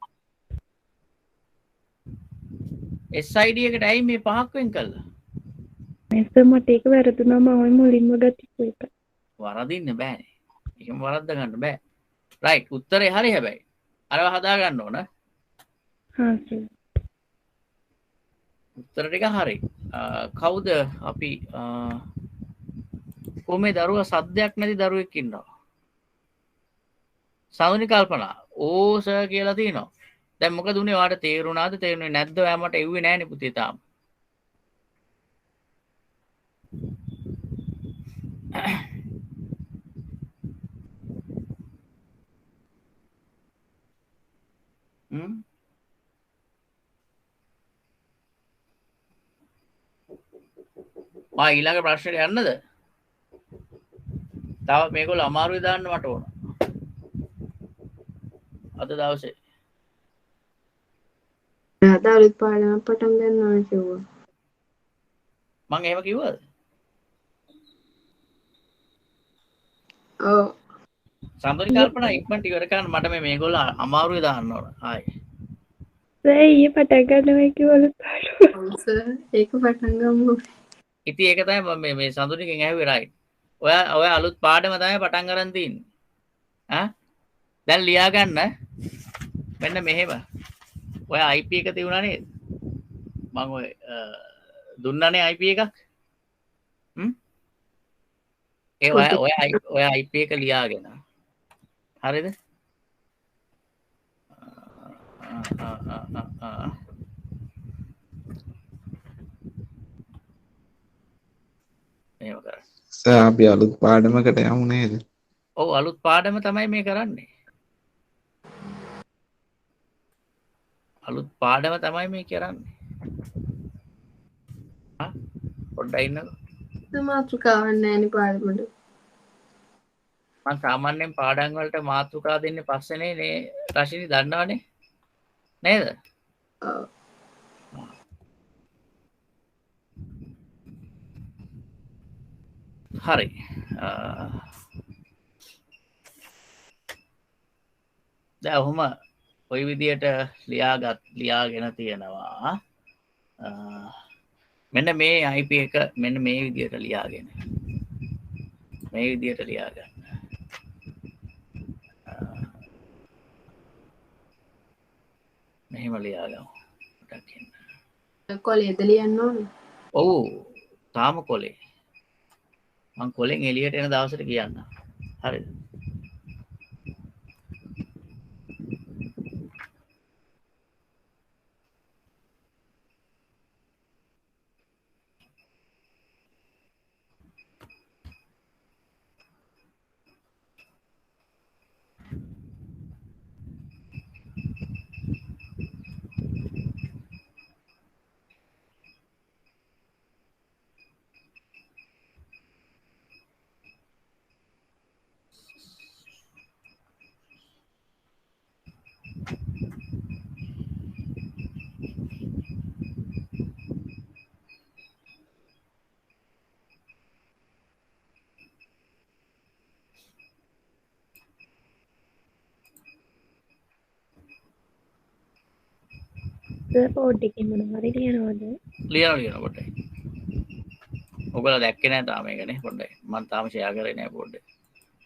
SID එකට ඇයි මේ පහක් වෙන් කළා? මේක මට ඒක වැරදුනා මම මුලින්ම ගත්ත එක. වරදින්න බෑනේ. එහෙම වරද්ද ගන්න බෑ. රයිට් උත්තරේ හරි හැබැයි. අරව හදා ගන්න ඕන. හා සර්. උත්තර ටික හරි. කවුද අපි කොහේ දරුවා සද්දයක් නැති දරුවෙක් ඉන්නවා. සෞනි කල්පනා. ඕ සර් කියලා තියෙනවා. දැන් මොකද උනේ ඔයාලට තේරුණාද තේරුනේ නැද්ද ඔයා මට එව්වේ නෑනේ පුතේ තාම. ඊළඟ ප්‍රශ්නෙට යන්නද? තව මේගොල්ලෝ අමාරුයි දාන්න මට ඕන. අද දවසේ. අද අලුත් පාඩමක් පටන් ගන්නවා කිව්වා. මං එහෙම කිව්වද? ඔව්. සම්පූර්ණ කල්පනා ඉක්මනට ඉවර කරන්න මට මේගොල්ලෝ අමාරුයි දාන්න ඕන. ආයි. සර් ඊයේ පටන් ගන්නවා කිව්වලු පාඩම. ඔව් සර් ඒක පටන් ගමු. ඉතින් ඒක තමයි මම මේ සඳුනිකෙන් ඇහුවේ රයිට්. ඔය අලුත් පාඩම තමයි පටන් ගන්න තියෙන්නේ. දැන් ලියා ගන්න. මෙන්න මෙහෙම. ඔය IP එක තියුණා නේද? මම ඔය දුන්නානේ IP එකක්. ඒ ඔය IP එක ලියාගෙන. හරිද? එහෙම කරා. සර් අපි අලුත් පාඩමකට යමු නේද? ඔව් අලුත් පාඩම තමයි මේ කරන්නේ. අලුත් පාඩම තමයි මේ කරන්නේ. පොඩ්ඩක් ඉන්නකෝ. මාතෘකාවක් නැහැනේ පාඩමට. මම සාමාන්‍යයෙන් පාඩම් වලට මාතෘකා දෙන්නේ පස්සේනේ නේ රශිනි දන්නවනේ නේද? ඔව්. හරි දැන් ඔහොම ඔය විදියට ලියාගෙන තියෙනවා මෙන්න මේ IP එක මෙන්න මේ විදියට ලියාගෙන මේ විදියට ලියාගන්න මෙහෙම ලියාගමු කොලේද ලියන්න ඕනේ? ඔව් තාම කොලේ මං කොලෙන් එළියට එන දවසට කියන්න හරිද බෝඩ් එකේ මොනවා හරි ලියනවද? ලියන පොඩ්ඩයි ඔයගොල්ලෝ දැක්කේ නැහැ තාම මේකනේ පොඩ්ඩයි මම තාම ෂෙයා කරේ නැහැ බෝඩ් එක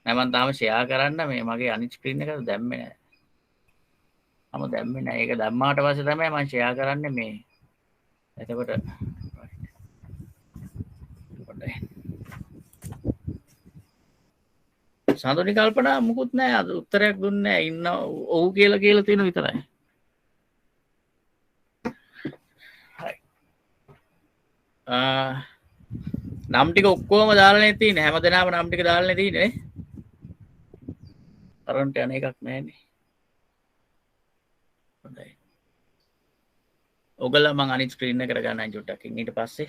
නෑ මම තාම ෂෙයා කරන්න මේ මගේ අනිත් ස්ක්‍රීන් එකට දැම්මේ නැහැ මම දැම්මේ නැහැ ඒක දැම්මාට පස්සේ තමයි මම ෂෙයා කරන්නේ මේ එතකොට පොඩ්ඩයි සාඳුනි කල්පනා මුකුත් නැහැ අද උත්තරයක් දුන්නේ නැහැ ඉන්න ඔව් කියලා තියෙන විතරයි නම් ටික ඔක්කොම දාලානේ තියෙන්නේ හැමදෙනාම නම් ටික දාලානේ තියෙන්නේ කරන්ට් යන එකක් නැහැනේ හොඳයි ඔයගොල්ලෝ මං අනිත් ස්ක්‍රීන් එකට ගන්න චුට්ටක් ඊට පස්සේ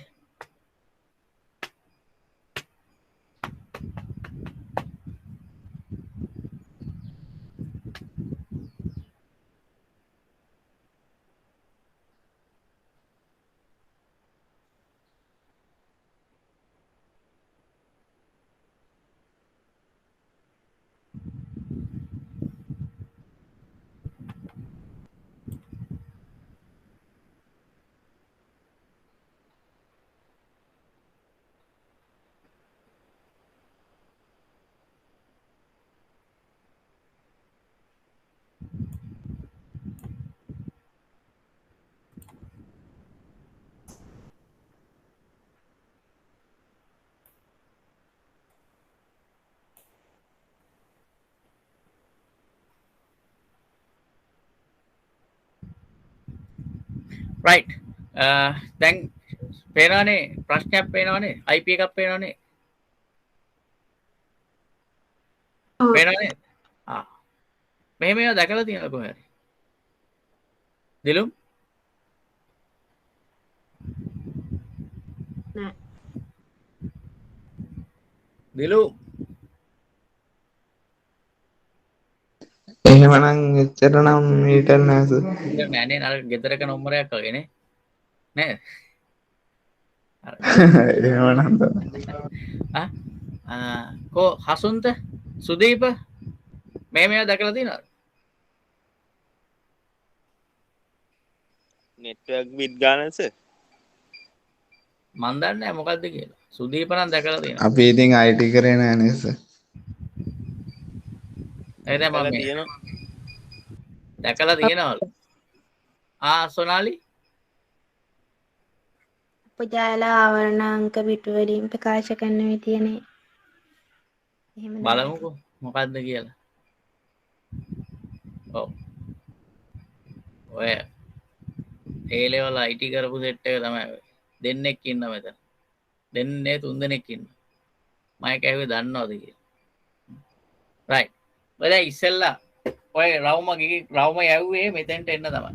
right දැන් පේනවනේ ප්‍රශ්නයක් පේනවනේ IP එකක් පේනවනේ පේනවනේ මෙහෙම ඒවා දැකලා තියෙනවද කොහේ හරි දිලුම් නෑ දිලුම් එහෙමනම් එච්චර නම් මීටර් නැස නෑනේ අර ගෙදරක නම්බරයක් වගේනේ නේද එහෙමනම් කෝ හසුන්ත සුදීප මේවා දැකලා තියෙනවද නෙට්වර්ක් බිට් ගානස මන් දන්නේ නැහැ මොකද්ද කියලා සුදීප නම් දැකලා තියෙනවා අපි ඉතින් IT කරේ නෑ නේද දැකලා තියෙනවලු සොනාලි පුජාලා ආවරණ අංක පිටු වලින් ප්‍රකාශ කරන විදියනේ එහෙම බලමුකෝ මොකද්ද කියලා ඔව් ඔය ඒ ලෙවල් IT කරපු සෙට් එක තමයි ඔය දෙන්නෙක් ඉන්න මෙතන දෙන්නේ තුන් දෙනෙක් ඉන්න මම කැහුවේ දන්නවද කියලා right ඔය දැන් ඉස්සෙල්ලා ඔය රවුම යව්වේ මෙතෙන්ට එන්න තමයි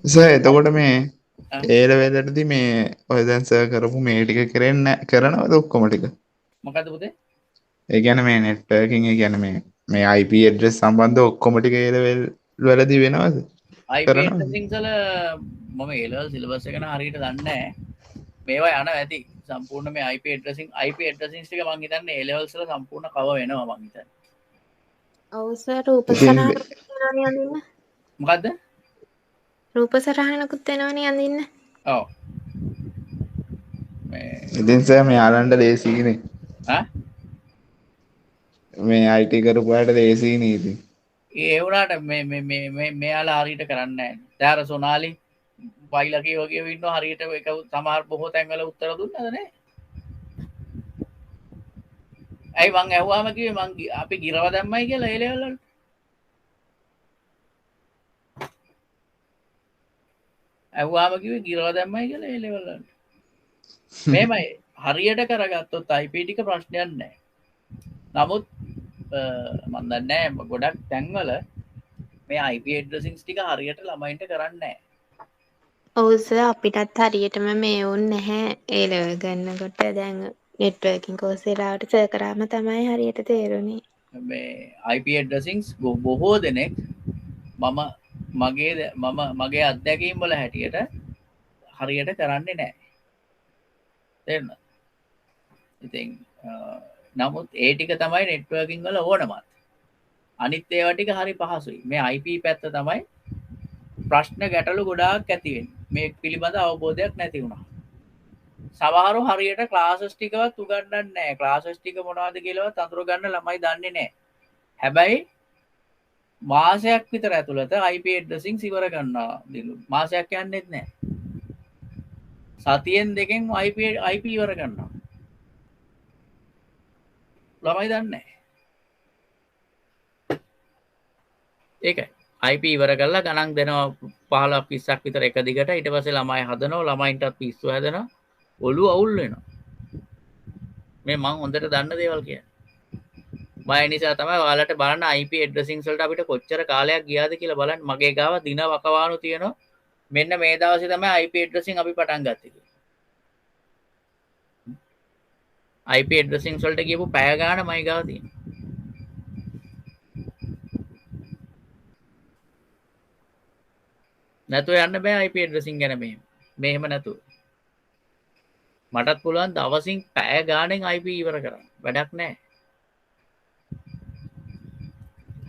සර් එතකොට මේ ඒල වෙලටදී මේ ඔය දැන් සර් කරපු මේ ටික කරනවද ඔක්කොම ටික මොකද්ද පුතේ ඒ කියන්නේ මේ නෙට්වර්කින් ඒ කියන්නේ මේ IP ඇඩ්‍රස් සම්බන්ධ ඔක්කොම ටික ඒල වලදී වෙනවද IP ඇඩ්‍රසින් වල මම ඒ ලෙවල් සිලබස් එක නම් හරියට දන්නේ නැහැ මේවා යනවා ඇති සම්පූර්ණ මේ IP addressing ටික මං හිතන්නේ A levels වල සම්පූර්ණ කවර් වෙනවා මං හිතන්නේ. ඔව් සර් රූප සටහනකුත් වෙනවනේ අඳින්න. මොකද්ද? රූප සටහනකුත් වෙනවනේ අඳින්න. ඔව්. ඉතින් සර් මෙයාලන්ට ලේසියිනේ. ඈ? මේ IT කරපුවාට ලේසියිනේ ඉතින්. ඒ වුණාට මේ මෙයාලා හරියට කරන්නේ නැහැ. දැන් අර සොනාලි වයිලකේ වගේ ඉන්නවා හරියට ඒක සමහර බොහෝ තැන්වල උත්තර දුන්නද නැහැ. ඇයි මං ඇහුවාම කිව්වේ මං අපි ගිරව දැම්මයි කියලා ඒ ලෙවල් වලට. ඇහුවාම කිව්වේ ගිරව දැම්මයි කියලා ඒ ලෙවල් වලට. මේමයි හරියට කරගත්තොත් IP ටික ප්‍රශ්නයක් නැහැ. නමුත් මම දන්නේ නැහැ ගොඩක් තැන්වල මේ IP addressing ටික හරියට ළමයින්ට කරන්නේ නැහැ. ඔව් සර් අපිටත් හරියටම මේ වුන් නැහැ ඒ ලෙවල් ගන්නකොට දැන් නෙට්වර්කින් කෝස් එකකට සර් කරාම තමයි හරියට තේරුනේ. මේ IP addressing බොහෝ දෙනෙක් මගේ අත්දැකීම් වල හැටියට හරියට කරන්නේ නැහැ. තේරුණාද? ඉතින් නමුත් ඒ ටික තමයි නෙට්වර්කින් වල ඕනමත්. අනිත් ඒවා ටික හරි පහසුයි. මේ IP පැත්ත තමයි ප්‍රශ්න ගැටලු ගොඩාක් ඇති වෙන්නේ. මේ පිළිබඳ අවබෝධයක් නැති වුණා. සමහරව හරියට ක්ලාසස් ටිකවත් උගන්වන්නේ නැහැ. ක්ලාසස් ටික මොනවද කියලාවත් අඳුර ගන්න ළමයි දන්නේ නැහැ. හැබැයි මාසයක් විතර ඇතුළත IP addressing ඉවර ගන්නවා. මාසයක් යන්නේත් නැහැ. සතියෙන් දෙකෙන් IP ඉවර ගන්නවා. ළමයි දන්නේ නැහැ. ඒකයි. IP ඉවර කරලා ගණන් දෙනවා 15ක් 20ක් විතර එක දිගට. ඊට පස්සේ ළමයි හදනවා. ළමයින්ටත් පිස්සු හැදෙනවා. ඔළුව අවුල් වෙනවා. මේ මං හොඳට දන්න දේවල් කියන්නේ. මම නිසා තමයි ඔයාලට බලන්න IP addressing වලට අපිට කොච්චර කාලයක් ගියාද කියලා බලන්න. මගේ ගාව දින වකවානු තියෙනවා. මෙන්න මේ දවසේ තමයි IP addressing අපි පටන් ගත්තේ. IP addressing වලට ගියපු පැය ගාන මයි ගාව තියෙනවා. නැතුව යන්න බෑ IP addressing ගැන මෙහෙම නැතුව. මටත් පුළුවන් දවසින් පැය ගානෙන් IP ඉවර කරන්න. වැඩක් නැහැ.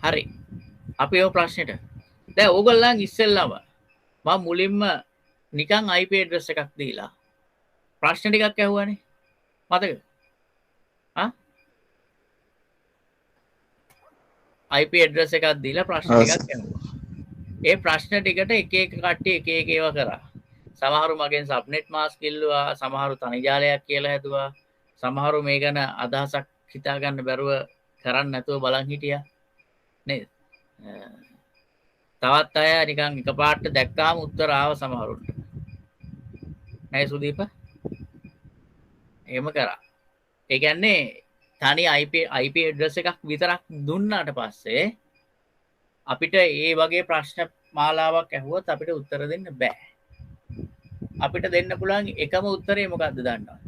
හරි. අපි ඔය ප්‍රශ්නෙට. දැන් ඕගොල්ලන් ඉස්සෙල්ලාම මම මුලින්ම නිකන් IP address එකක් දීලා ප්‍රශ්න ටිකක් ඇහුවානේ. මතකද? IP address එකක් දීලා ප්‍රශ්න ටිකක් ඇහුවා. ඒ ප්‍රශ්න ටිකට එක එක කට්ටිය එක එක ඒවා කරා. සමහරු මගෙන් සබ්නෙට් මාස්ක් ඉල්ලුවා, සමහරු තනි ජාලයක් කියලා හැදුවා, සමහරු මේ ගැන අදහසක් හිතා ගන්න බැරුව කරන්න නැතුව බලන් හිටියා. නේද? තවත් අය නිකන් එකපාරට දැක්කාම උත්තර ආව සමහරුන්ට. නෑ සුදීප? එහෙම කරා. ඒ කියන්නේ තනි IP address එකක් විතරක් දුන්නාට පස්සේ අපිට ඒ වගේ ප්‍රශ්න මාලාවක් ඇහුවොත් අපිට උත්තර දෙන්න බෑ. අපිට දෙන්න පුළුවන් එකම උත්තරේ මොකක්ද දන්නවද?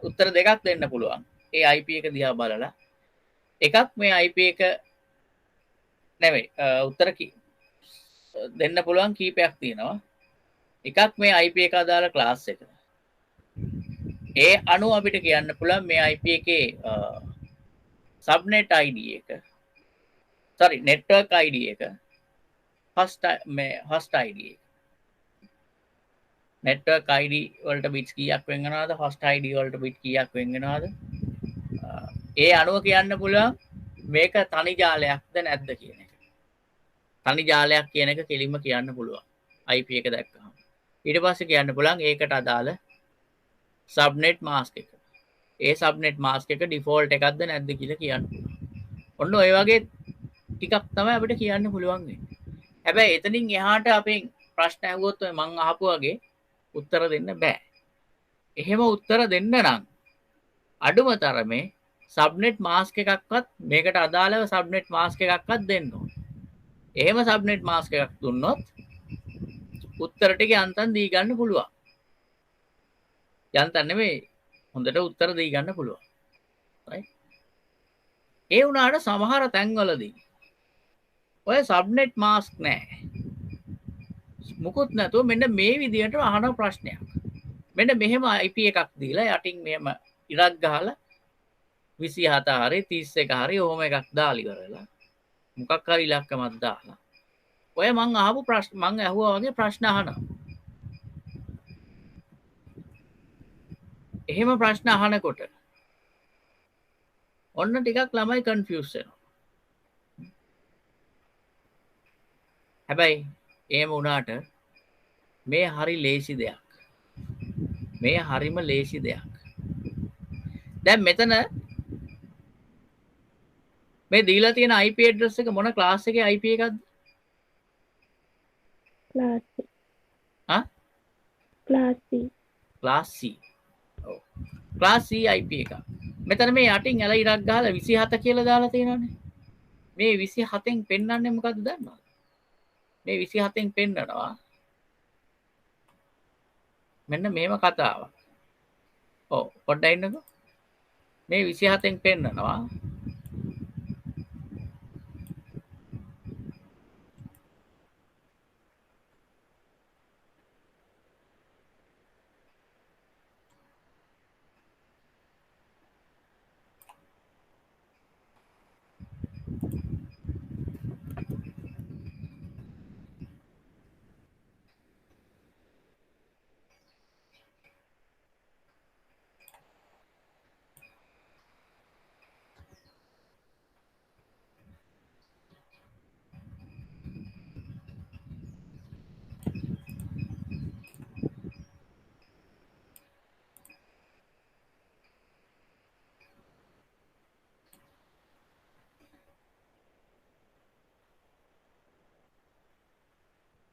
උත්තර දෙකක් දෙන්න පුළුවන්. ඒ IP එක දිහා බලලා. එකක් මේ IP එක නෙවෙයි උත්තර දෙන්න පුළුවන් කීපයක් තියෙනවා. එකක් මේ IP එක අදාළ ක්ලාස් එක. ඒ අනුව අපිට කියන්න පුළුවන් මේ IP එකේ subnet ID එක network ID එක host ID එක. network ID වලට bits කීයක් වෙන් වෙනවද? host ID වලට bit කීයක් වෙන් වෙනවද? ඒ අනුව කියන්න පුළුවන් මේක තනි ජාලයක්ද නැද්ද කියන එක. තනි ජාලයක් කියන එක කෙලින්ම කියන්න පුළුවන් IP එක දැක්කහම. ඊට පස්සේ කියන්න පුළුවන් ඒකට අදාළ subnet mask එක. ඒ subnet mask එක default එකක්ද නැද්ද කියලා කියන්න පුළුවන්. ඔන්න ඔය වගේ ටිකක් තමයි අපිට කියන්න පුළුවන් වෙන්නේ. හැබැයි එතනින් එහාට අපෙන් ප්‍රශ්න අහුවොත් ඔය මං අහපු වගේ උත්තර දෙන්න බෑ. එහෙම උත්තර දෙන්න නම් අඩුම තරමේ subnet mask එකක්වත් මේකට අදාළව subnet mask එකක්වත් දෙන්න ඕනේ. එහෙම subnet mask එකක් දුන්නොත් උත්තර ටික යන්තම් දී ගන්න පුළුවන්. යන්තම් නෙමෙයි හොඳට උත්තර දී ගන්න පුළුවන්. right? ඒ වුණාට සමහර තැන්වලදී ඔය subnet mask නැහැ. මුකුත් නැතුව මෙන්න මේ විදිහට අහන ප්‍රශ්නයක්. මෙන්න මෙහෙම IP එකක් දීලා යටින් මෙහෙම ඉරක් ගහලා 27 හරි 31 හරි ඔහොම එකක් දාලා ඉවරලා මොකක් හරි ඉලක්කමක් දාලා ඔය මං අහපු ප්‍රශ්න මං අහුවා වගේ ප්‍රශ්න අහනවා. එහෙම ප්‍රශ්න අහනකොට ඔන්න ටිකක් ළමයි කන්ෆියුස් වෙනවා. හැබැයි එහෙම වුණාට මේ හරි ලේසි දෙයක්. මේ හරිම ලේසි දෙයක්. දැන් මෙතන මේ දීලා තියෙන IP address එක මොන ක්ලාස් එකේ IP එකක්ද? Class C. හා? Class C. Class C. ඔව්. ක්ලාස් C IP එක. මෙතන මේ යටින් ඇල ඉරක් ගහලා 27 කියලා දාලා තියෙනවානේ. මේ 27න් පෙන්වන්නේ මොකද්ද දන්නවද? මේ 27න් පෙන්නනවා මෙන්න මේව කතාවක්. ඔව් පොඩ්ඩක් ඉන්නකෝ. මේ 27න් පෙන්නනවා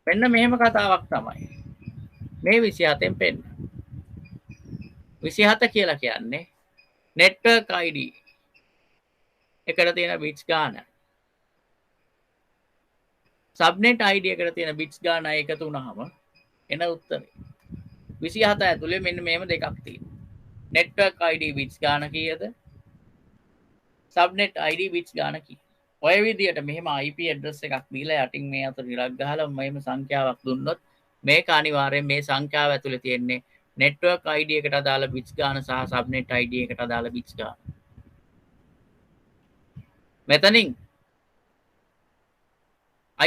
මෙන්න මෙහෙම කතාවක් තමයි. මේ 27න් පෙන්න. 27 කියලා කියන්නේ network ID එකට තියෙන bits ගාන. subnet ID එකට තියෙන bits ගාන එකතු වුණාම එන උත්තරේ 27 ඇතුලේ මෙන්න මෙහෙම දෙකක් තියෙනවා. network ID bits ගාන කීයද? subnet ID bits ගාන කීයද? ඔය විදියට මෙහෙම IP address එකක් දීලා යටින් මේ අතර ඉරක් ගහලා මෙහෙම සංඛ්‍යාවක් දුන්නොත් මේක අනිවාර්යෙන් මේ සංඛ්‍යාව ඇතුලේ තියෙන්නේ network ID එකට අදාළ bits ගාන සහ subnet ID එකට අදාළ bits ගාන. මෙතනින්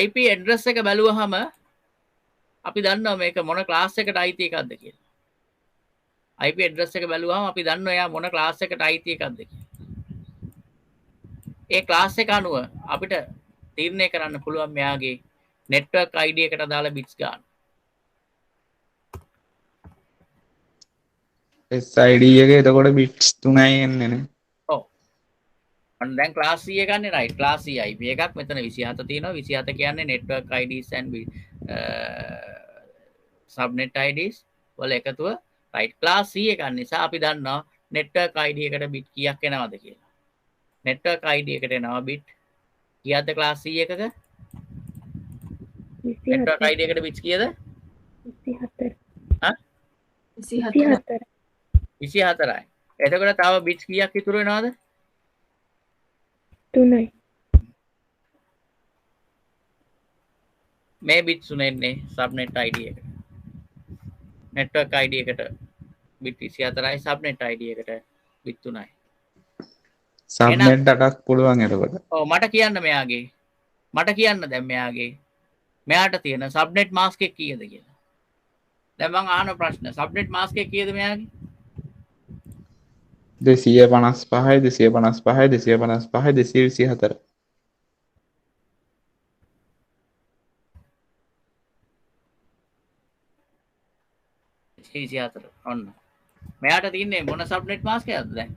IP address එක බැලුවහම අපි දන්නවා මේක මොන ක්ලාස් එකට අයිති එකක්ද කියලා. IP address එක බැලුවහම අපි දන්නවා එයා මොන ක්ලාස් එකට අයිති එකක්ද කියලා. ඒ ක්ලාස් එක අනුව අපිට තීරණය කරන්න පුළුවන් මෙයාගේ network ID එකට අදාළ bits ගන්න. SID එකේ එතකොට bits 3යි එන්නේ නේ. ඔව්. අන්න දැන් class C එක ගන්නේ right. class C IP එකක් මෙතන 27 තියෙනවා. 27 කියන්නේ network IDs and subnet IDs වල එකතුව right. class C එක ගන්න නිසා අපි දන්නවා network ID එකට bit කීයක් එනවද කියලා. network ID එකට එනවා bit කීයක්ද class C එකක? network ID එකට bits කීයද? 24. හා? 24. 24යි. එතකොට තව bits කීයක් ඉතුරු වෙනවද? 3යි. මේ bits උනෙන්නේ subnet ID එකට. network ID එකට bit 24යි subnet ID එකට bit 3යි. subnet එකක් පුළුවන් එතකොට. ඔව් මට කියන්න මෙයාගේ. මට කියන්න දැන් මෙයාට තියෙන subnet mask එක කීයද කියලා. දැන් මම අහන ප්‍රශ්න subnet mask එක කීයද මෙයාගේ? 255යි 255යි 255යි 224. 24 ඔන්න. මෙයාට තියන්නේ මොන subnet mask එකක්ද දැන්?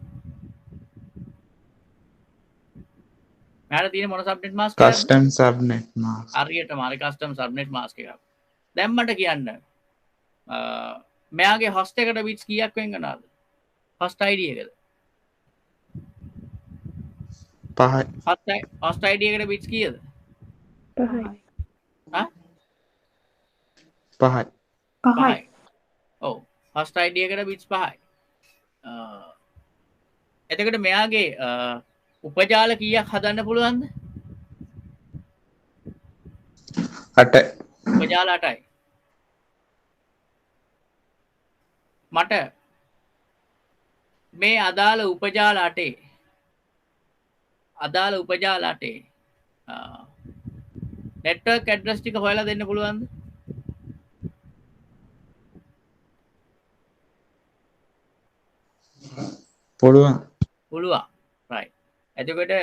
මෙයාට තියෙන්නේ මොන subnet mask එකක්ද? custom subnet mask. හරියටම හරි custom subnet mask එකක්. දැන් මට කියන්න මෙයාගේ host එකට bits කීයක් වෙන් කරනවද? host ID එකද? 5යි. host ID එකට bits කීයද? 5යි. හා? 5යි. 5යි. ඔව් host ID එකට bits 5යි. එතකොට මෙයාගේ උපජාල කීයක් හදන්න පුළුවන්ද? 8යි. උපජාල 8යි. මට මේ අදාළ උපජාල අටේ නෙට්වර්ක් ඇඩ්‍රස් ටික හොයලා දෙන්න පුළුවන්ද? පුළුවන්. පුළුවන්. right. එතකොට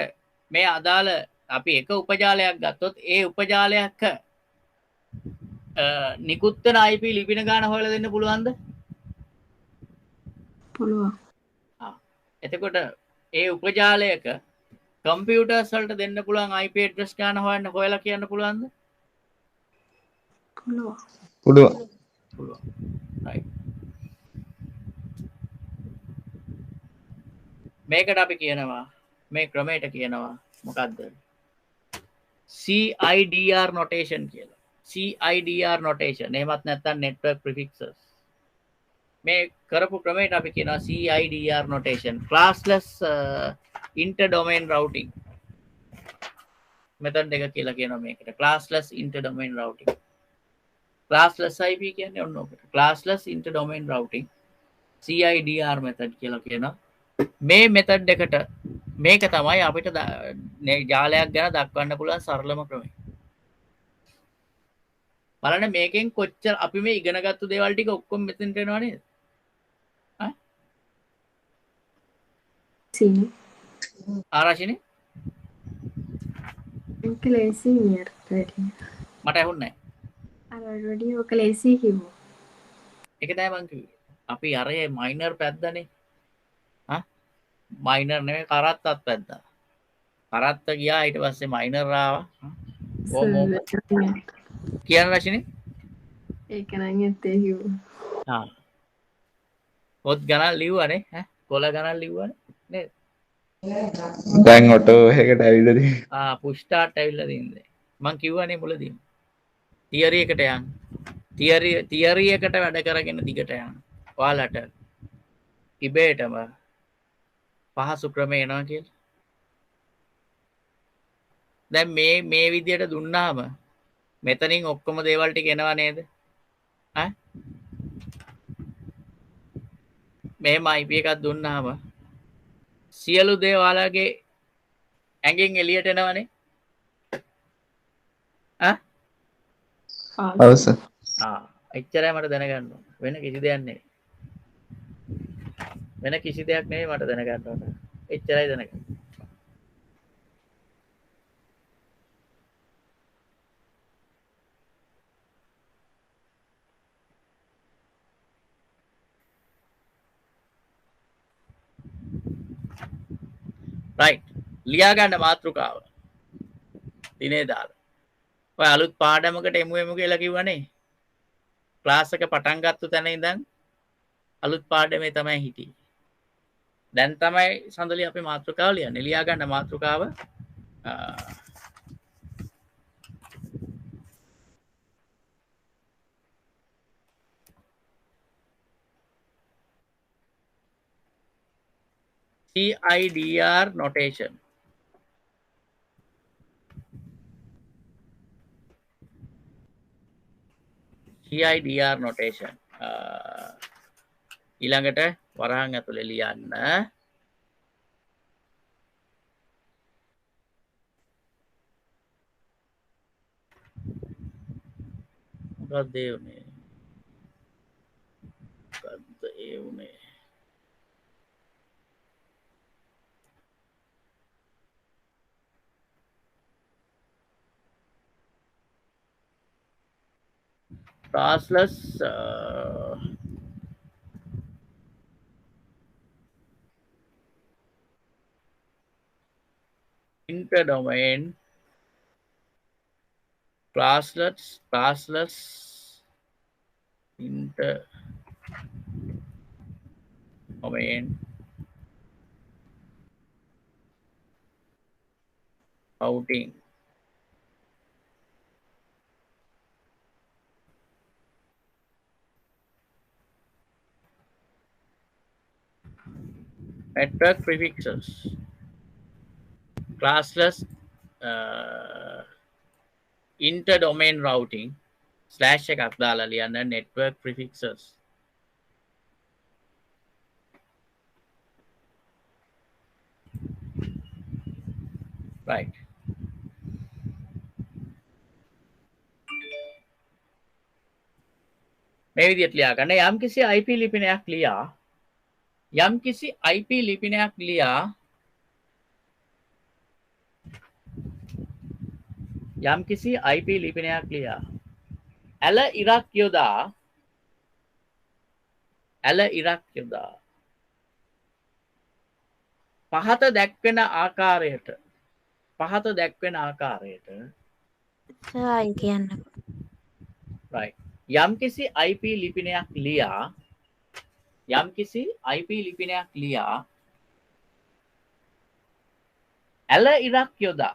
මේ අදාළ අපි එක උපජාලයක් ගත්තොත් ඒ උපජාලයක නිකුත් වෙන IP ලිපින ගාන හොයලා දෙන්න පුළුවන්ද? පුළුවන්. එතකොට ඒ උපජාලයක කම්පියුටර්ස් වලට දෙන්න පුළුවන් IP address ගාන හොයලා කියන්න පුළුවන්ද? පුළුවන්. පුළුවන්. පුළුවන්. right. මේකට අපි කියනවා මේ ක්‍රමයට කියනවා මොකක්ද? CIDR notation කියලා. CIDR notation. එහෙමත් නැත්නම් network prefixes. මේ කරපු ක්‍රමයට අපි කියනවා CIDR notation. classless interdomain routing method එක කියලා කියනවා මේකට. classless interdomain routing. classless IP කියන්නේ ඔන්න ඔකට. classless interdomain routing CIDR method කියලා කියනවා. මේ මෙතඩ් එකට මේක තමයි අපිට ජාලයක් ගැන දක්වන්න පුළුවන් සරලම ක්‍රමය. බලන්න මේකෙන් කොච්චර අපි මේ ඉගෙනගත්තු දේවල් ටික ඔක්කොම මෙතනට එනවා නේද? සීනි. ආරාශිනේ ඒක ලේසි නියර් වැඩි. මට ඇහුන්නේ අර ඔල්රෙඩි ඔක ලේසි කිව්වා. ඒක තමයි මං කිව්වේ. අපි අරේ මයිනර් පැද්දනේ. මයිනර් නෙමෙයි කරත්තත් පැද්දා. කරත්ත ගියා ඊට පස්සේ මයිනර් ආවා. ඕම කියන රශිනේ ඒක නම් ඇත්තේ කිව්වා. පොත් ගණන් ලිව්වනේ ඈ කොළ ගණන් ලිව්වනේ නේද? දැන් ඔටෝ එකකට ඇවිල්ලා තියෙනවා. පුෂ් ස්ටාර්ට් ඇවිල්ලා තින්නේ. මං කිව්වනේ මුලදී. තියරි එකට යන්න. තියරි එකට වැඩ කරගෙන දිගට යන්න. ඔයාලට ඉබේටම පහසු ක්‍රම එනවා කියලා. දැන් මේ විදියට දුන්නාම මෙතනින් ඔක්කොම දේවල් ටික එනවා නේද? ඈ මෙහෙම IP එකක් දුන්නාම සියලු දේ ඔයාලගේ ඇඟෙන් එළියට එනවනේ. අවසන්. එච්චරයි මට දැනගන්න ඕන. වෙන කිසි දෙයක් නෙවෙයි. වෙන කිසි දෙයක් නෙවෙයි මට දැනගන්න ඕන. එච්චරයි දැනගන්න. right. ලියා ගන්න මාතෘකාව. දිනේ දාලා. ඔය අලුත් පාඩමකට එමු කියලා කිව්වනේ. ක්ලාස් එක පටන් ගත්ත තැන ඉඳන් අලුත් පාඩමේ තමයි හිටියේ. දැන් තමයි සඳලි අපි මාතෘකාව ලියන්නේ. ලියා ගන්න මාතෘකාව CIDR notation. CIDR notation. ඊළඟට වරහන් ඇතුලේ ලියන්න මොකක්ද ඒ උනේ? මොකක්ද ඒ උනේ? classless interdomain classless interdomain routing network prefixes classless interdomain routing / එකක් දාලා ලියන්න network prefixes right. මේ විදිහට ලියා ගන්න. යම් කිසි IP ලිපිනයක් ලියා යම් කිසි IP ලිපිනයක් ලියා යම් කිසි IP ලිපිනයක් ලියා ඇල ඉරක් යොදා පහත දැක්වෙන ආකාරයට ආයි කියන්නකෝ. right. යම් කිසි IP ලිපිනයක් ලියා ඇල ඉරක් යොදා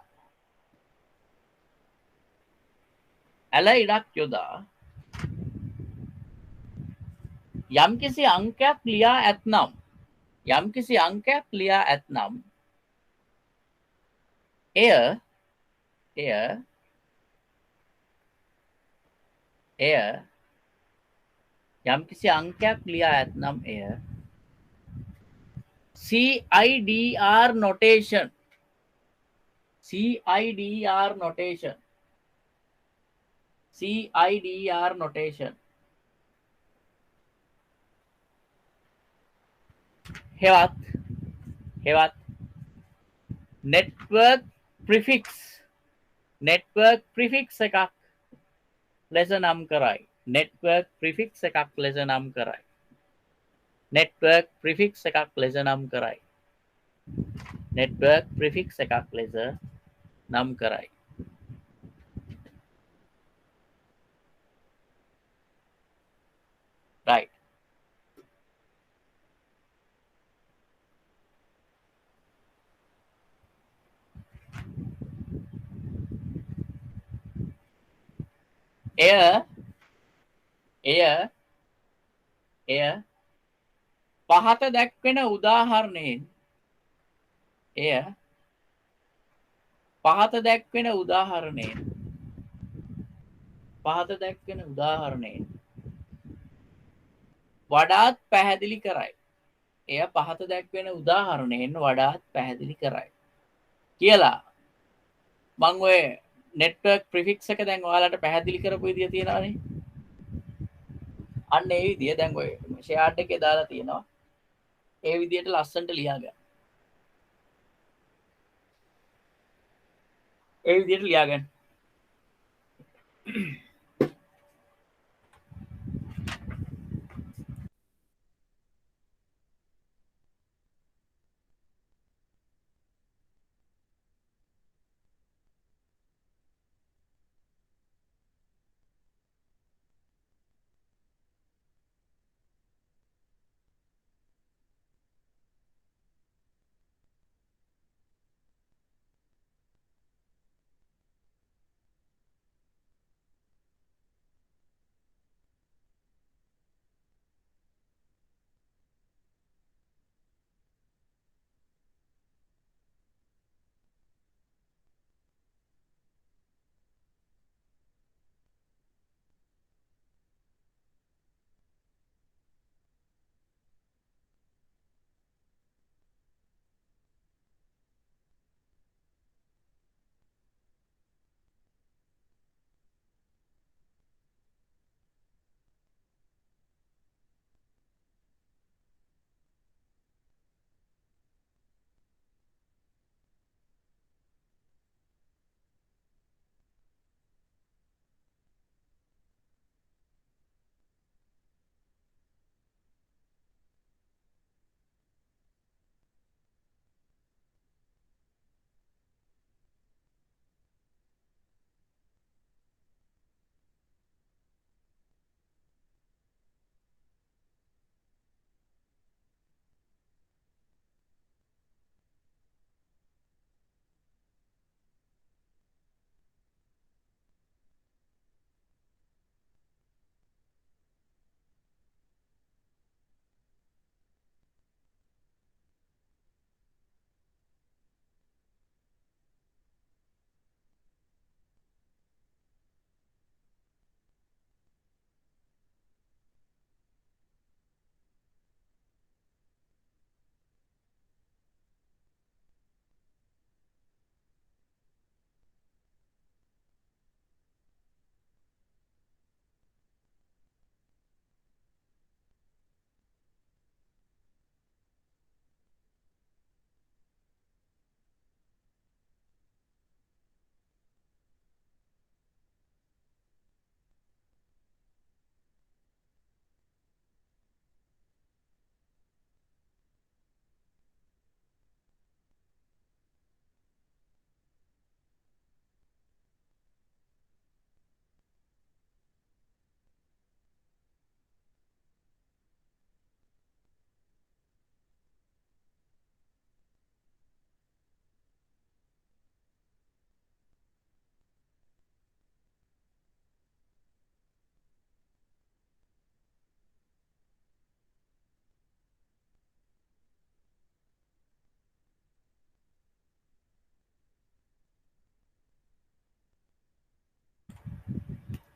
යම් කිසි අංකයක් ලියා ඇතනම් එය යම් කිසි අංකයක් ලියා ඇතනම් එය CIDR notation හෙවත් network prefix එකක් ලෙස නම් කරයි. network prefix එකක් ලෙස නම් කරයි. right. එය පහත දැක්වෙන උදාහරණයෙන් වඩාත් පැහැදිලි කරයි. කියලා මං ඔය network prefix එක දැන් ඔයාලට පැහැදිලි කරපු විදිය තියෙනවානේ. අන්න ඒ විදිය දැන් ඔය ෂෙයාර්ඩ් එකේ දාලා තියෙනවා. ඒ විදියට ලස්සනට ලියා ගන්න.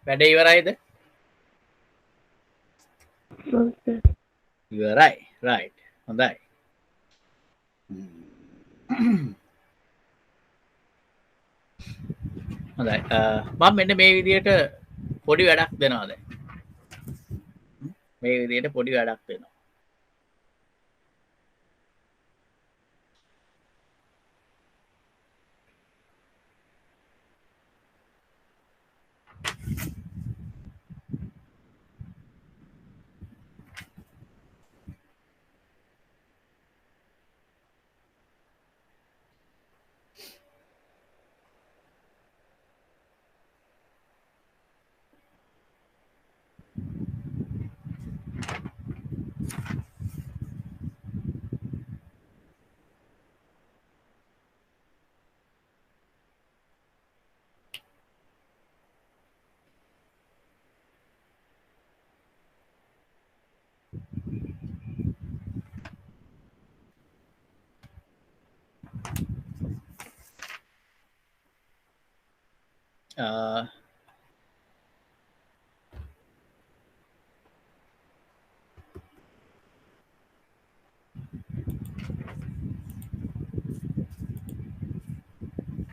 වැඩේ ඉවරයිද? ඔව් සර්. ඉවරයි. right. හොඳයි. හොඳයි. මම මෙන්න මේ විදිහට පොඩි වැඩක් දෙනවා දැන්. මේ විදිහට පොඩි වැඩක් දෙනවා.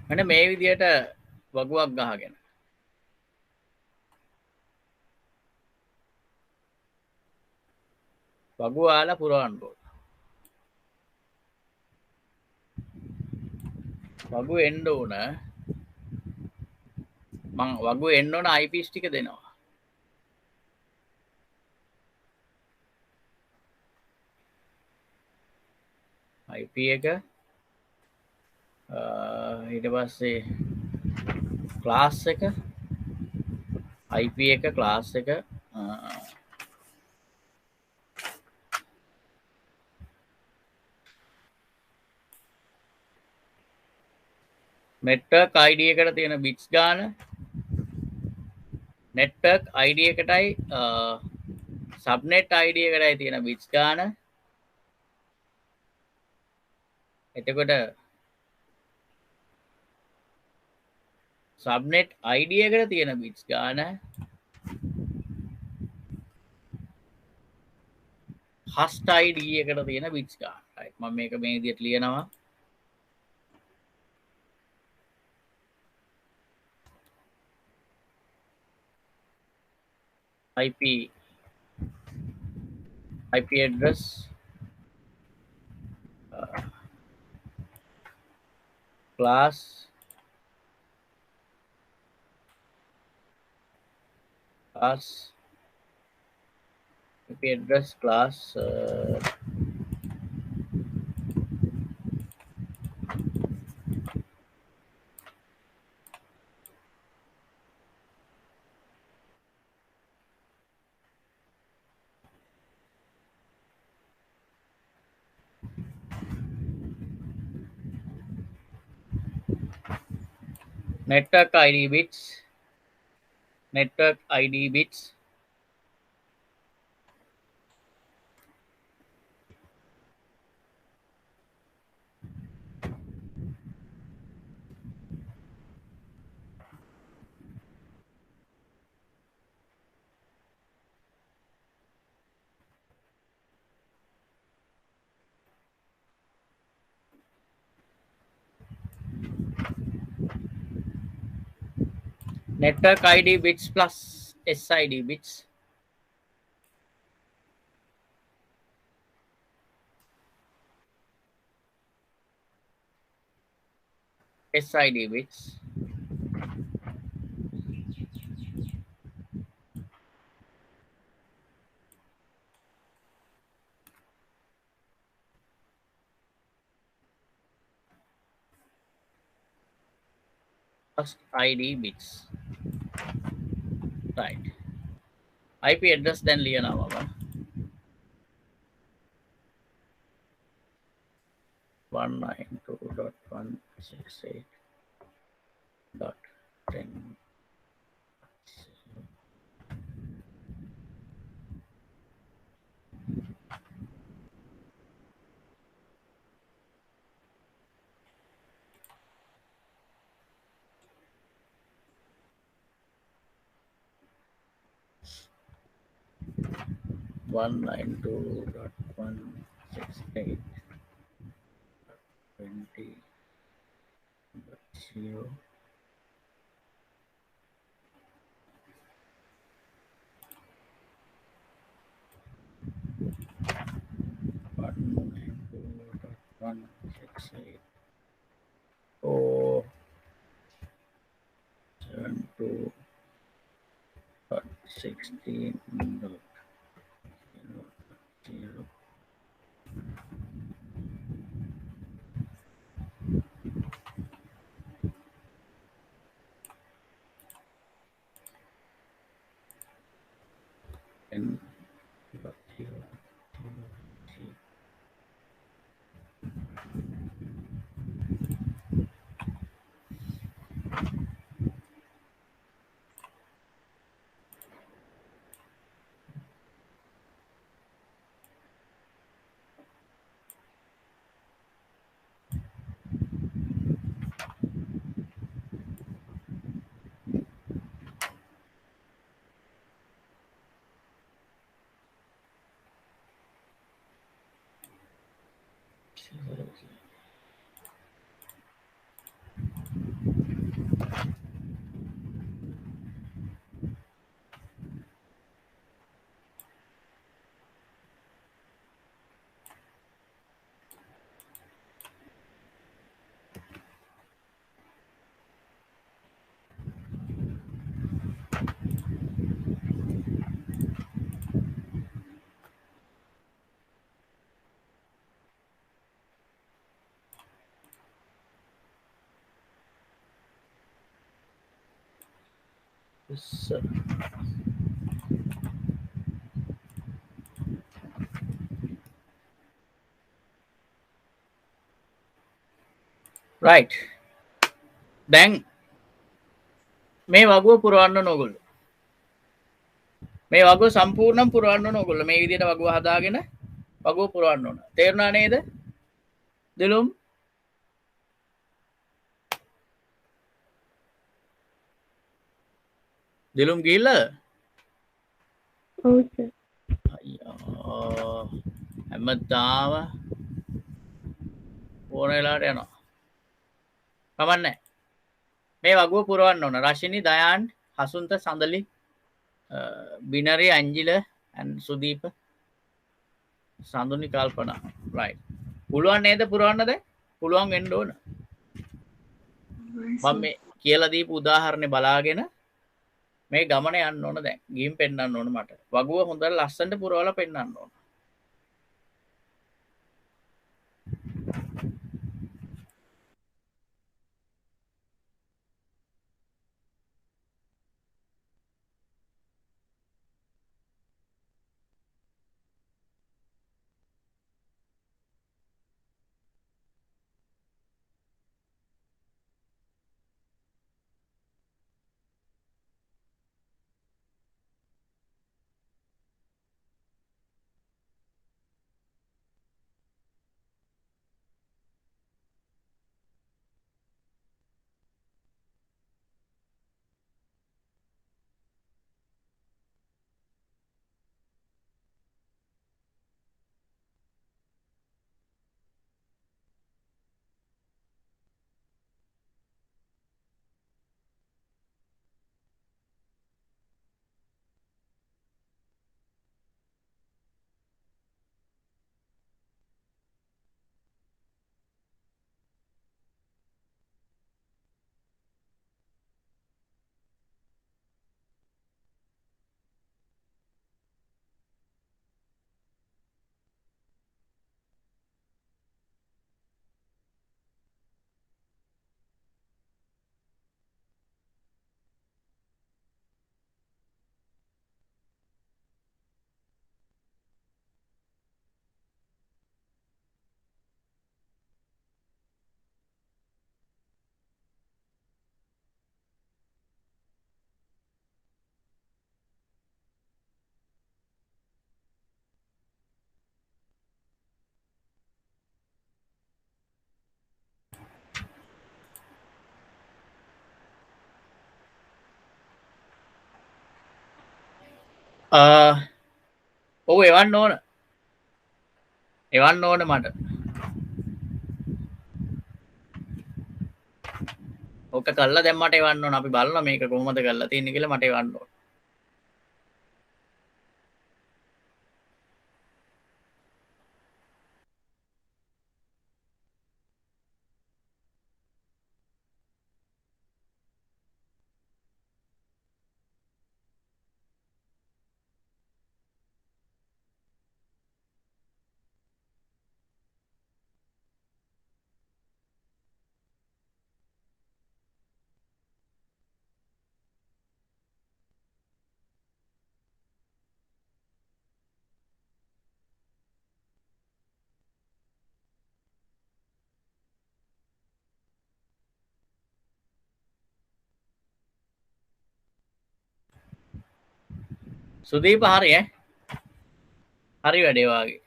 මෙන්න මේ විදිහට වගුවක් ගහගෙන වගුව ආලා පුරවන්න ඕන. වගුව එන්න ඕන. මං වගුව එන්න ඕන IPs ටික දෙනවා. IP එක ඊට පස්සේ ක්ලාස් එක IP එක ක්ලාස් එක network ID එකට තියෙන bits ගාන network ID එකටයි subnet ID එකටයි තියෙන bits ගාන එතකොට subnet ID එකට තියෙන bits ගාන host ID එකට තියෙන bits ගාන. right මම මේක මේ විදිහට ලියනවා. IP address class IP address class network ID bits network ID bits plus SID bits SID bits first ID bits right IP address then ලියනවා මම 192.168.10 192.168 20.0 192.168 472.16.0 and So, right. දැන් මේ වගුව පුරවන්න ඕගොල්ලෝ. මේ වගුව සම්පූර්ණයෙන් පුරවන්න ඕන ඕගොල්ලෝ. මේ විදිහට වගුව හදාගෙන වගුව පුරවන්න ඕන. තේරුණා නේද? දිලුම් දිලුම් ගිහිල්ලා ඔව් සර්. අයියෝ හැමදාම ඕන වෙලාවට යනවා. කමන්නේ. මේ වගුව පුරවන්න ඕන. රශිනි, දයාන්, හසුන්ත, සඳලි, බිනරි, අංජිල and සුදීප, සඳුනි, කල්පනා. right. පුළුවන් නේද පුරවන්න දැන්? පුළුවන් වෙන්න ඕන. මම මේ කියලා දීපු උදාහරණේ බලාගෙන මේ ගමන යන්න ඕන දැන්. ගිහින් පෙන්නන්න ඕන මට. වගුව හොඳට ලස්සනට පුරවලා පෙන්නන්න ඕන. ඔව් එවන්න ඕන මට ඕක කල්ලා දැන් මට එවන්න ඕන අපි බලනවා මේක කොහොමද කරලා තියෙන්නේ කියලා මට එවන්න ඕන සුදීප හරි හරි වැඩේ වාගේ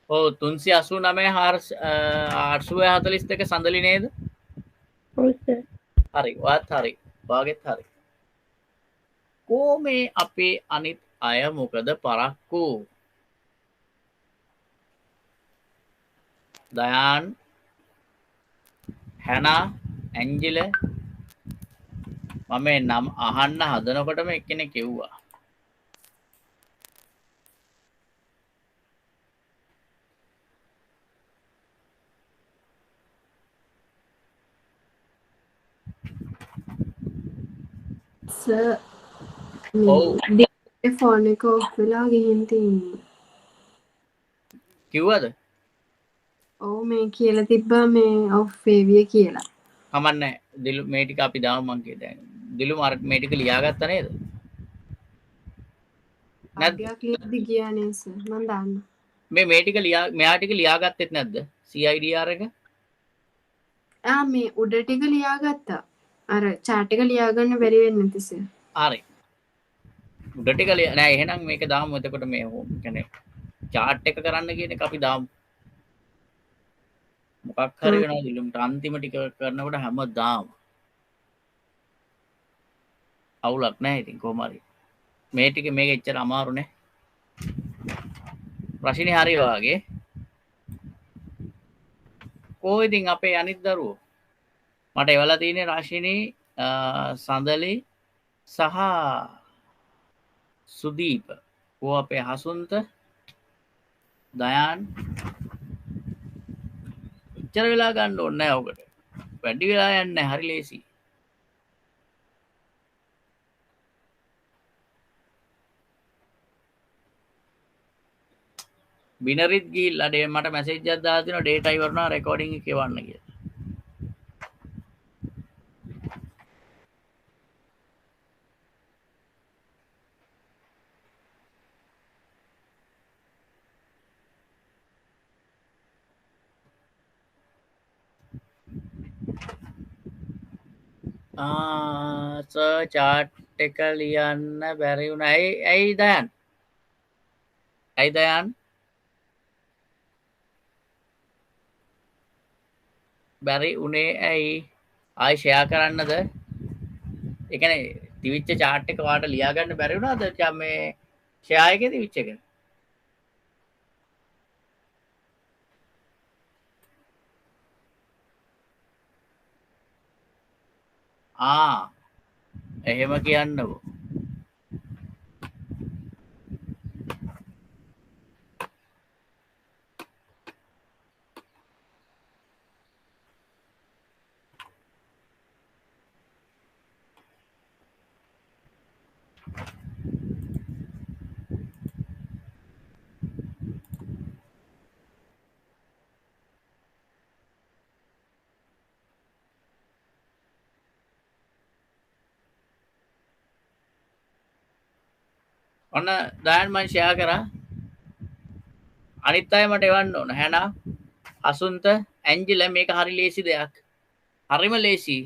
ඔව් 389 842 සඳලි නේද ඔව් සර්. හරි වාත් හරි වාගෙත් හරි කෝ මේ අපේ අනිත් අය මොකද පරක්කු දයාන් හැනා ඇන්ජිල මම නම් අහන්න හදනකොටම එක්කෙනෙක් කිව්වා සර් ඔව් මේ ෆෝන් එක ඔෆ් වෙලා ගිහින් තියෙන්නේ. කිව්වද ඔව් මේ කියලා තිබ්බා මේ ඔෆ් වේවිය කියලා. කමන්නේ දිලු මේ ටික අපි දාමු මං කිය දැන් දිලු මාර මේ ටික ලියාගත්තා නේද නැද්ද අගයක් ලියද්දි ගියා නේ සර් මම දාන්න. මේ ටික මෙයා ටික ලියාගත්තෙත් නැද්ද CIDR එක මේ උඩ ටික ලියාගත්තා. අර චාට් එක ලියාගන්න බැරි වෙන්නේ නැති සර්. හරි උඩ ටික නෑ එහෙනම් මේක දාමු එතකොට මේ කියන්නේ chart එක කරන්න කියන එක අපි දාමු මොකක් හරි වෙනවා දිලුම්ට අන්තිම ටික කරනකොට හැමදාම අවුලක් නැහැ ඉතින් කොහොම හරි මේ ටික මේක එච්චර අමාරු නෑ ප්‍රශ්නේ හරි වාගේ කොහොම ඉතින් අපේ අනිත් දරුවෝ මට එවලා තියෙන්නේ රාශිනී සඳලි සහ සුදීප ඕ අපේ හසුන්ත දයාන් එච්චර වෙලා ගන්න ඕනේ නැහැ ඔකට වැඩි වෙලා යන්නේ නැහැ හරි ලේසි බිනරිත් ගිහිල්ලා මට මැසේජ් එකක් දාලා තිනවා ඩේටා ඉවරනවා රෙකෝඩින් එක එවන්න කියලා චාට් එක ලියන්න බැරි වුණා ඇයි දයන් බැරි උනේ ඇයි ආයි ෂෙයා කරන්නද ඒ කියන්නේ තිවිච්ච chart එක වාට ලියා ගන්න බැරි වුණාද මේ ෂෙයා එකේ තිවිච්ච එක එහෙම කියන්නකෝ ඔන්න දයන් මං ෂෙයා කරා අනිත් අය මට එවන්න ඕන හැනා අසුන්ත ඇන්ජිල මේක හරි ලේසි දෙයක් හරිම ලේසි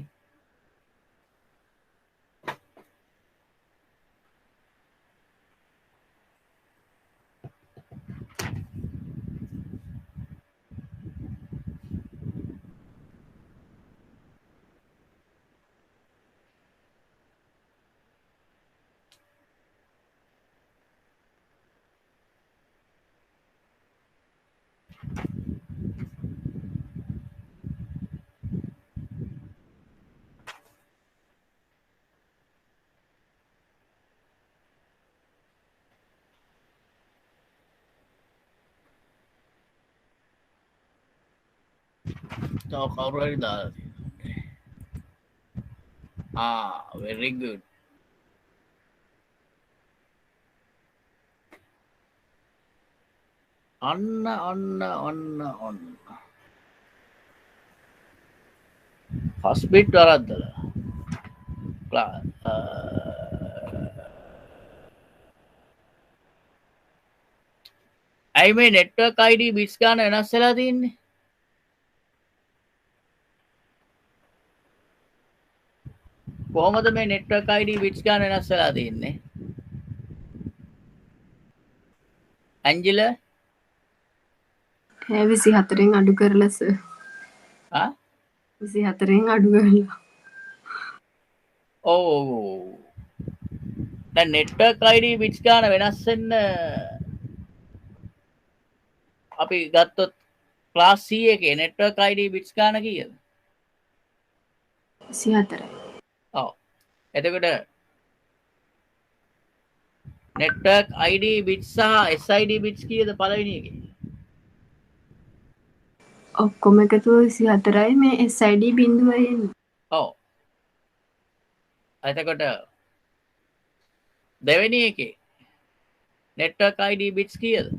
තව කවුරු හරි දාලා තියෙනවා very good ඔන්න ෆස්ට් බිට් වරද්දලා ඇයි මේ නෙට්වර්ක් ID බිට්ස් ගන්න වෙනස් වෙලා තියෙන්නේ කොහොමද මේ නෙට්වර්ක් ID බිට්ස් ගන්න වෙනස් වෙලා තියෙන්නේ ඇන්ජිල 24න් අඩු කරලා සර් 24න් අඩු කරලා ඔව් දැන් නෙට්වර්ක් ID බිට්ස් ගන්න වෙනස් වෙන්න අපි ගත්තොත් ක්ලාස් C එකේ නෙට්වර්ක් ID බිට්ස් ගන්න කීයද 24යි ඔව් එතකොට නෙට්වර්ක් ID බිට්ස් සහ SID බිට්ස් කීයද පළවෙනි එකේ ඔක්කොම එකතුව 24යි මේ SID බිඳුවයි එන්නේ ඔව් එතකොට දෙවෙනි එකේ නෙට්වර්ක් ID බිට්ස් කීයද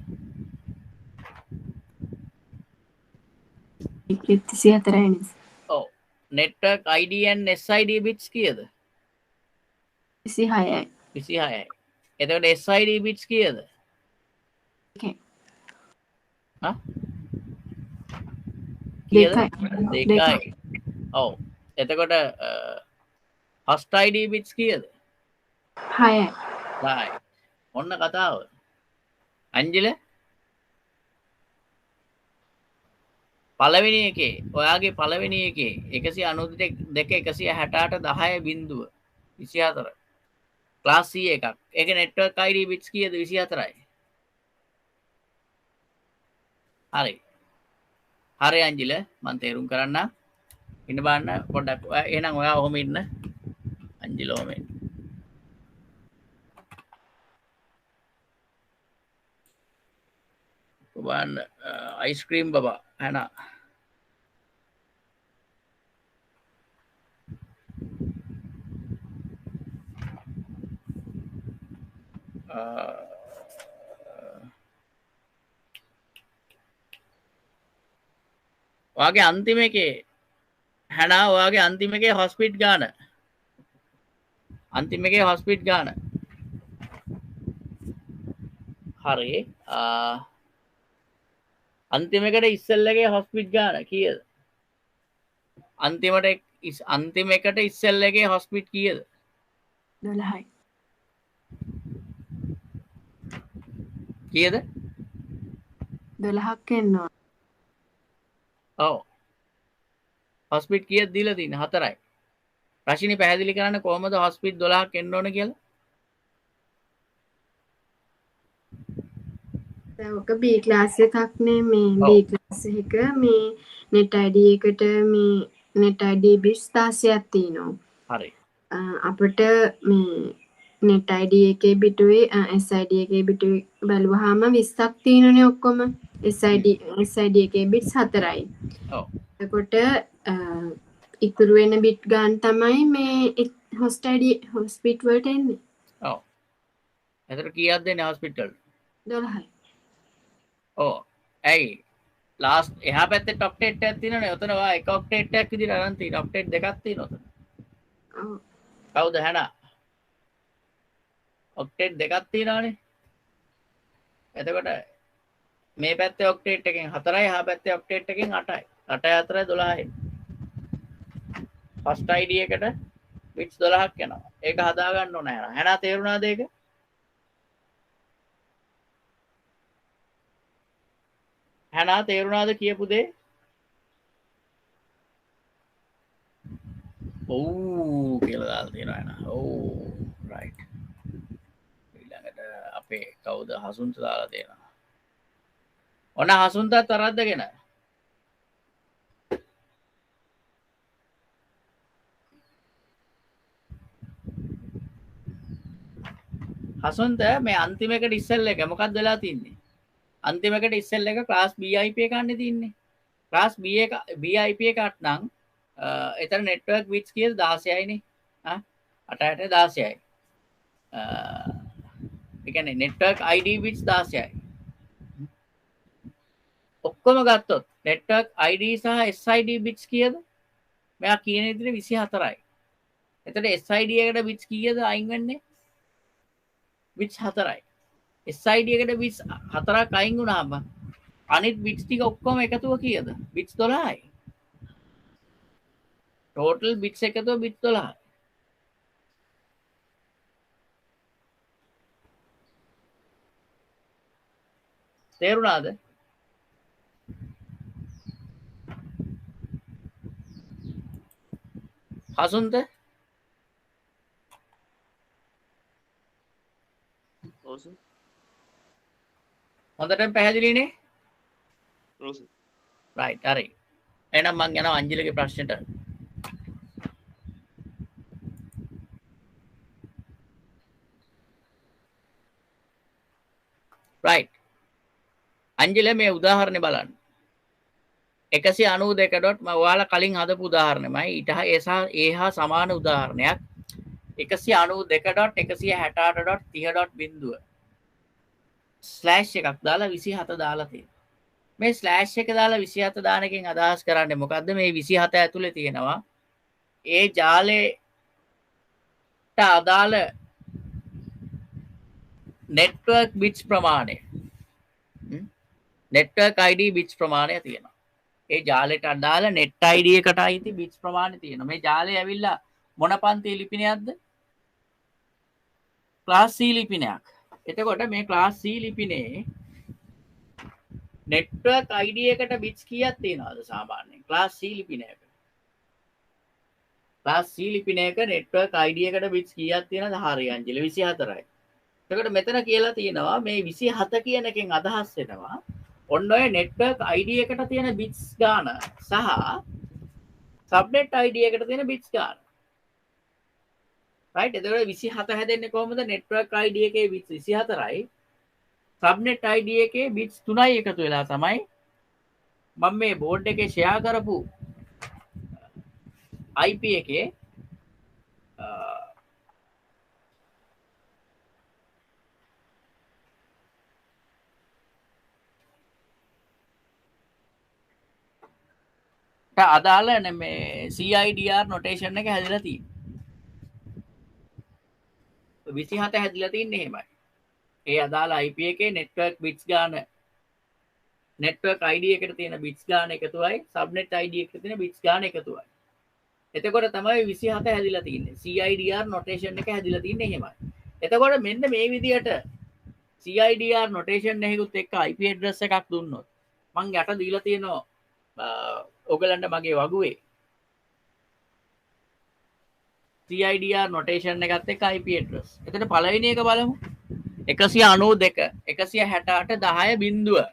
ඒකෙත් 24යි නේද ඔව් network ID and SID bits කීයද 26යි 26යි එතකොට SID බිට්ස් කීයද දෙකයි ඔව් එතකොට හස්ට් ID බිට්ස් කීයද 6යි ඔන්න කතාව අංජල පළවෙනි එකේ ඔයාගේ පළවෙනි එකේ 192 168 10 බිඳුව 24 ක්ලාස් C එකක් ඒක නෙට්වර්ක් ID බිට්ස් කීයද 24යි හරි අංජිල මම තේරුම් කරන්න ඉන්න බලන්න පොඩ්ඩක්. එහෙනම් ඔයා ඔහොම ඉන්න. අංජලි ඔහොම ඉන්න. බලන්න අයිස්ක්‍රීම් බබා හැනා. ඔයාගේ අන්තිම එකේ හැනා ඔයාගේ අන්තිම එකේ හොස්පිට් ගාන. අන්තිම එකේ හොස්පිට් ගාන. හරි. අන්තිම එකට ඉස්සෙල්ලගේ හොස්පිට් ගාන කීයද? අන්තිම එකට ඉස්සෙල්ලගේ හොස්පිට් කීයද? 12යි. කීයද? 12ක් එන්නවා. ඔව්. හොස්පිට් කීයද දීලා තියෙන්නේ? 4යි. රශිනි පැහැදිලි කරන්න කොහොමද හොස්පිට් 12ක් එන්න ඕන කියලා? ඔක B ක්ලාස් එකක්නේ මේ B ක්ලාස් එක මේ net ID එකට මේ net ID bits 16ක් තියෙනවා. හරි. අපිට මේ net ID එකේ බිටුවේ SID එකේ බිටුවේ බලුවාම 20ක් තියෙනනේ ඔක්කොම. SID එකේ bits 4යි. ඔව්. එතකොට ඉතුරු වෙන bit ගන්න තමයි මේ hospital වලට එන්නේ. ඔව්. එතකොට කීයක් දෙන්නේ හොස්පිටල්? 12යි. ඕ ඇයි ලාස්ට් එහා පැත්තේ ඔක්ටේට් එකක් තියෙනවනේ. ඔතන වා එක ඔක්ටේට් එකක් විදිහට අරන් තියෙන ඔක්ටේට් දෙකක් තියෙනවා ඔතන. ඔව්. කවුද හැනා? ඔක්ටේට් දෙකක් තියෙනවනේ. එතකොට මේ පැත්තේ ඔක්ටේට් එකෙන් 4යි එහා පැත්තේ ඔක්ටේට් එකෙන් 8යි. 8යි 4යි 12යි. ෆස්ට් ID එකට bits 12ක් යනවා. ඒක හදා ගන්න ඕන හැනා. හැනා තේරුණාද ඒක? හැනා තේරුණාද කියපු දේ? ඔව් කියලා දාලා තියෙනවා හැනා. ඔව් රයිට්. ඊළඟට අපේ කවුද හසුන්ත දාලා තියෙනවා. ඔන්න හසුන්තත් තරද්දගෙන. හසුන්ත මේ අන්තිම එකට ඉස්සෙල් එක මොකක්ද වෙලා තින්නේ? අන්තිම එකට ඉස්සෙල් එක ක්ලාස් BIP එක ගන්න තින්නේ. ක්ලාස් BIP එකක් නම් එතන නෙට්වර්ක් බිට්ස් කීයද 16යිනේ. 8ට 16යි. ඒ කියන්නේ නෙට්වර්ක් ID බිට්ස් 16යි. ඔක්කොම ගත්තොත් නෙට්වර්ක් ID සහ SID බිට්ස් කීයද? මෙයා කියන විදිහට 24යි. එතකොට SID එකට බිට්ස් කීයද අයින් වෙන්නේ? බිට්ස් 4යි. SID එකට බිට්ස් 4ක් අයින් වුණාම අනිත් බිට්ස් ටික ඔක්කොම එකතුව කීයද? බිට්ස් 12යි. ටෝටල් බිට්ස් එකතුව බිට්ස් 12යි. තේරුණාද? හසුන්ත හොඳටම පැහැදිලිනේ? රයිට් හරි. එහෙනම් මං යනවා අංජලිගේ ප්‍රශ්නෙට. රයිට්. අංජලිය මේ උදාහරණේ බලන්න. 192. ඔයාලා කලින් හදපු උදාහරණෙමයි ඊට ඒහා සමාන උදාහරණයක් 192.168.30.0 ස්ලෑෂ් එකක් දාලා 27 දාලා තියෙනවා. මේ ස්ලෑෂ් එක දාලා 27 දාන එකෙන් අදහස් කරන්නේ මොකද්ද? මේ 27 ඇතුලේ තියෙනවා ඒ ජාලයට අදාළ නෙට්වර්ක් බිට්ස් ප්‍රමාණය. නෙට්වර්ක් ID බිට්ස් ප්‍රමාණය තියෙනවා. ඒ ජාලයට අදාළ net ID එකට අයිති බිට්ස් ප්‍රමාණය තියෙනවා. මේ ජාලය ඇවිල්ලා මොන පන්තියේ ලිපිනයක්ද? ක්ලාස් C ලිපිනයක්. එතකොට මේ ක්ලාස් C ලිපිනේ network ID එකට bits කීයක් තියෙනවද සාමාන්‍යයෙන්? ක්ලාස් C ලිපිනයක. ක්ලාස් C ලිපිනයක network ID එකට bits කීයක් තියෙනවද? හරි අංජලි 24යි. එතකොට මෙතන කියලා තියෙනවා මේ 27 කියන එකෙන් අදහස් වෙනවා ඔන්න ඔය network ID එකට තියෙන bits ගාන සහ subnet ID එකට තියෙන bits ගන්න. right එතකොට 27 හැදෙන්නේ කොහොමද? network ID එකේ bits 24යි subnet ID එකේ bits 3යි එකතු වෙලා තමයි මම මේ board එකේ share කරපු IP එකේ අදාළ මේ CIDR notation එක හැදිලා තියෙනවා 27 හැදිලා තින්නේ එහෙමයි ඒ අදාළ IP එකේ network bits ගාන network ID එකට තියෙන bits ගාන එකතුවයි subnet ID එකට තියෙන bits ගාන එකතුවයි එතකොට තමයි 27 හැදිලා තින්නේ CIDR notation එක හැදිලා තින්නේ එහෙමයි එතකොට මෙන්න මේ විදියට CIDR notation එකකුත් එක්ක IP address එකක් දුන්නොත් මං යට දීලා තියෙනවා ඔයගලන්ට මගේ වගුවේ CIDR notation එකත් එක්ක IP address. එතන පළවෙනි එක බලමු. 192 168 10 බිංදුව.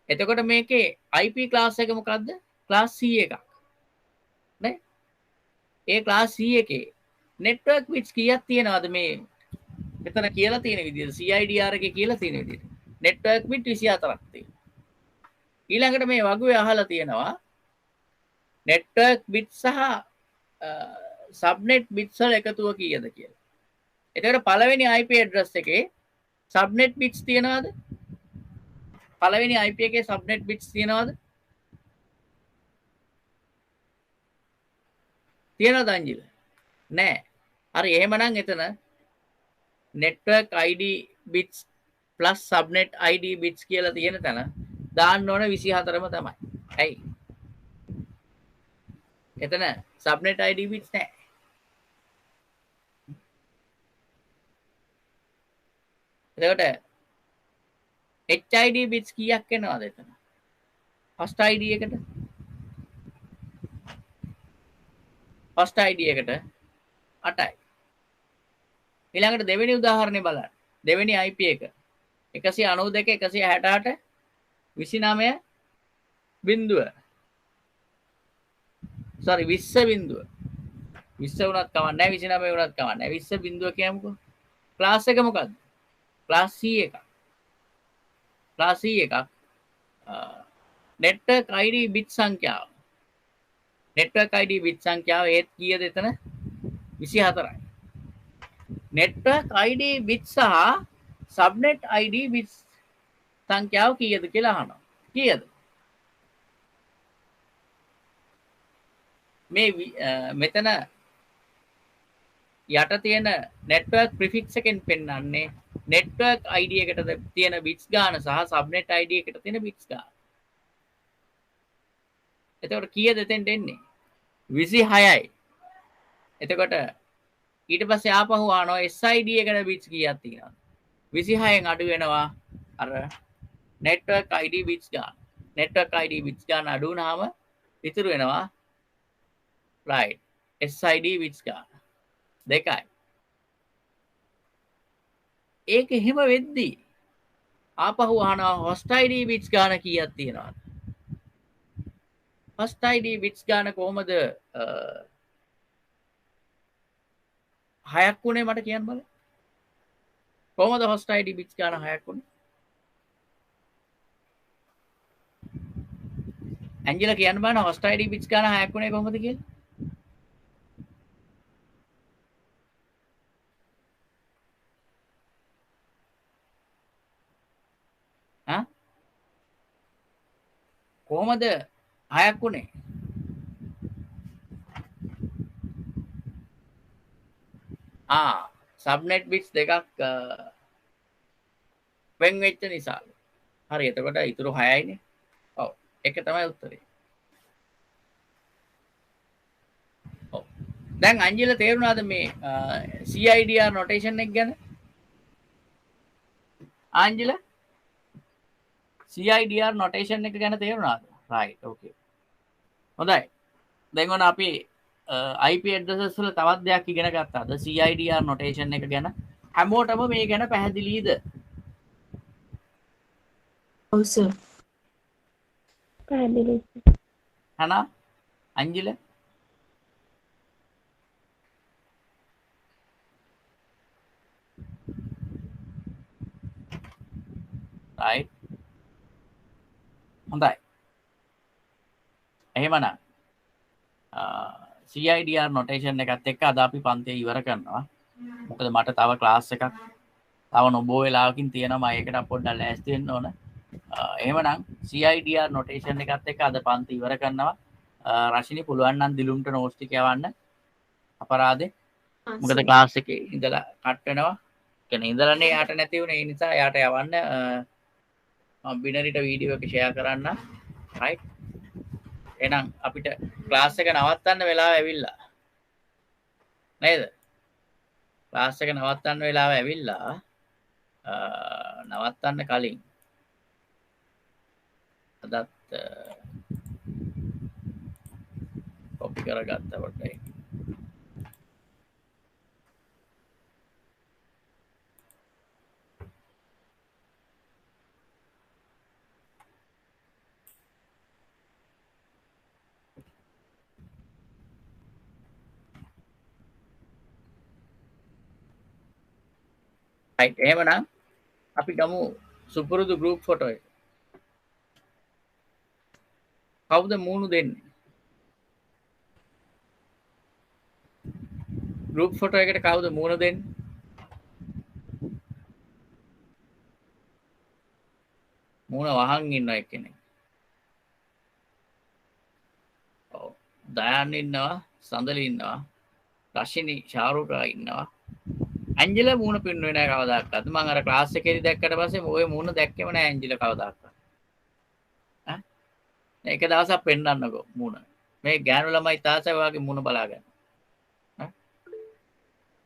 එතකොට මේකේ IP class එක මොකද්ද? class C එකක්. නේ? ඒ class C එකේ network bits කීයක් තියෙනවද මේ මෙතන කියලා තියෙන විදිහට CIDR එකේ කියලා තියෙන විදිහට. network bit 24ක් තියෙනවා. ඊළඟට මේ වගුවේ අහලා තියෙනවා network bit සහ subnet bits වල එකතුව කීයද කියලා. එතකොට පළවෙනි IP address එකේ subnet bits තියනවද? පළවෙනි IP එකේ subnet bits තියනවද? තියනවද අංජිල? නෑ. හරි එහෙමනම් එතන network ID bits plus subnet ID bits කියලා තියෙන තැන දාන්න ඕන 24ම තමයි. ඇයි? එතන subnet ID bits නැහැ. එතකොට HID bits කීයක් එනවද එතන? first ID එකට. first ID එකට 8යි. ඊළඟට දෙවෙනි උදාහරණය බලන්න. දෙවෙනි IP එක 192 168 29 බිංදුව sorry 20 බිංදුව 20 වුණත් කමක් නැහැ 29 වුණත් කමක් නැහැ 20 බිංදුව කියමුකෝ ක්ලාස් එක මොකද්ද ක්ලාස් C එකක් ක්ලාස් C එකක් network ID bit සංඛ්‍යාව network ID bit සංඛ්‍යාව ඒත් කීයද එතන 24යි network ID bit සහ subnet ID bits සංඛ්‍යාව කීයද කියලා අහනවා. කීයද? මේ මෙතන යට තියෙන network prefix එකෙන් පෙන්වන්නේ network ID එකට තියෙන bits ගාන සහ subnet ID එකට තියෙන bits ගාන. එතකොට කීයද එතෙන්ට එන්නේ? 26යි. එතකොට ඊට පස්සේ ආපහු ආනවා SID එකට bits කීයක් තියෙනවද? 26න් අඩු වෙනවා අර network ID bits ගන්න. network ID bits ගන්න අඩු වුණාම ඉතුරු වෙනවා right SID bits ගන්න. දෙකයි. ඒක එහෙම වෙද්දී ආපහු අහනවා host ID bits ගන්න කීයක් තියෙනවද? host ID bits ගන්න කොහමද 6ක් උනේ මට කියන්න බලන්න. කොහමද host ID bits ගන්න 6ක් උනේ? ඇන්ජලා කියන්න බෑන host ID bits ගන්න 6ක් උනේ කොහොමද කියලා? හා? කොහොමද 6ක් උනේ? subnet bits දෙකක් වෙන් වෙච්ච නිසා. හරි එතකොට ඉතුරු 6යිනේ. ඔව්. ඒක තමයි උත්තරේ. ඔව්. දැන් අංජිල තේරුණාද මේ CIDR notation එක ගැන? අංජිල CIDR notation එක ගැන තේරුණාද? right okay. හොඳයි. දැන් ඔන්න අපි IP addresses වල තවත් දෙයක් ඉගෙන ගත්තාද? CIDR notation එක ගැන. හැමෝටම මේ ගැන පැහැදිලිද? ඔව් සර්. පැහැදිලි. හනා අංජිල right හොඳයි එහෙමනම් CIDR notation එකත් එක්ක අද අපි පන්තිය ඉවර කරනවා මොකද මට තව ක්ලාස් එකක් තව නොබෝ වෙලාවකින් තියෙනවා මම ඒකට පොඩ්ඩක් ලෑස්ති වෙන්න ඕන එහෙමනම් CIDR notation එකත් එක්ක අද පන්ති ඉවර කරනවා රශිනි පුළුවන් නම් දිලුම්ට නෝට්ස් ටික යවන්න අපරාධේ මොකද ක්ලාස් එකේ ඉඳලා කට් වෙනවා කියන්නේ ඉඳලානේ යාට නැති වුනේ ඒ නිසා යාට යවන්න මම බිනරිට වීඩියෝ එක ෂෙයා කරන්න right එහෙනම් අපිට ක්ලාස් එක නවත්තන්න වෙලාව ඇවිල්ලා නේද ක්ලාස් එක නවත්තන්න වෙලාව ඇවිල්ලා නවත්තන්න කලින් අදත් කොපි කරගත්ත පොඩ්ඩයි right එහෙමනම් අපි ගමු සුපුරුදු group photo එක කවුද මූණු දෙන්නේ group photo එකට කවුද මූණ දෙන්නේ මූණ වහන් ඉන්න එක්කෙනෙක් ඔව් දයන් ඉන්නවා සඳලි ඉන්නවා රශිනි ශාරුකා ඉන්නවා ඇන්ජල මූණ පින්නුවේ නැහැ කවදාකවත් මම අර ක්ලාස් එකේදී දැක්කට පස්සේ ඔය මූණ දැක්කෙම නැහැ ඇන්ජල කවදාකවත් ඈ එක දවසක් පෙන්නන්නකෝ මූණ මේ ගෑනු ළමයි තාසයි වගේ මූණ බලාගන්න ඈ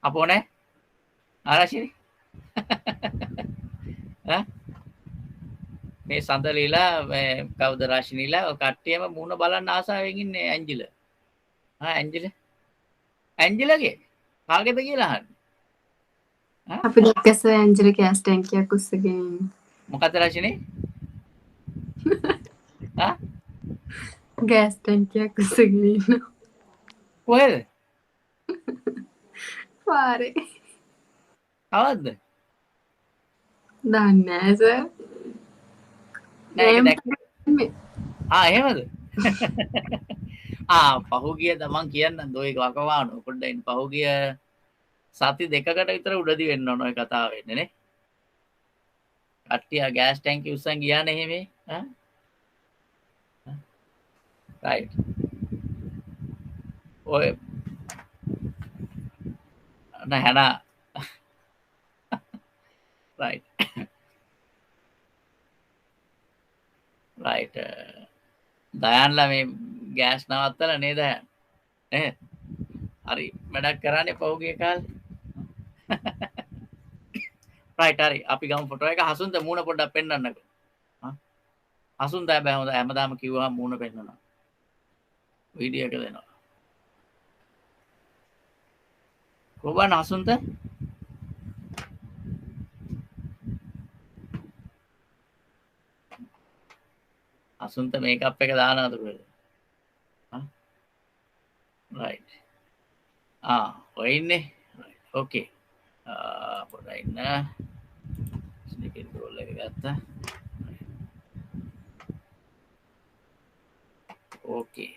අපෝ නේ ආරශිනි ඈ මේ සඳලිලා මේ කවුද රශිනිලා ඔය කට්ටියම මූණ බලන්න ආසාවෙන් ඉන්නේ ඇන්ජල ඇන්ජල ඇන්ජලගේ කාගේද කියලා අහන්න අපි දැක්කස ඇන්ජල ගෑස් ටැංකියක් උස්සගෙන මොකද රශිනි ගෑස් ටැංකියක් උස්සගෙන ඉන්නවා කොහෙද පාරේ කවද්ද දන්නේ නැහැ සර් එහෙමද පහුගිය තමන් කියන්න දොයි වකවානු පොඩ්ඩයින් පහුගිය සති දෙකකට විතර උඩදි වෙන්න ඕන ඔය කතාව වෙන්නේ නේ කට්ටිය ගෑස් ටැංකිය උස්සන් ගියා නේ එහෙම right ඔය නැහනා right right දයන්ලා මේ ගෑස් නවත්තලා නේද නේ හරි වැඩක් කරන්නේ පහුගිය කාලේ right හරි අපි ගමු ෆොටෝ එක හසුන්ද මූණ පොඩ්ඩක් පෙන්නන්නකෝ හසුන්ද හැබැයි හොඳ හැමදාම කිව්වම මූණ පෙන්නනවා වීඩියෝ එක දෙනවා කොබන් හසුන්ද අසුන්ත මේකප් එක දානවද කොහෙද right ඔය ඉන්නේ ඕකේ පොඩ්ඩක් ඉන්න ස්නිකට් රෝල් එක ගත්තා ඕකේ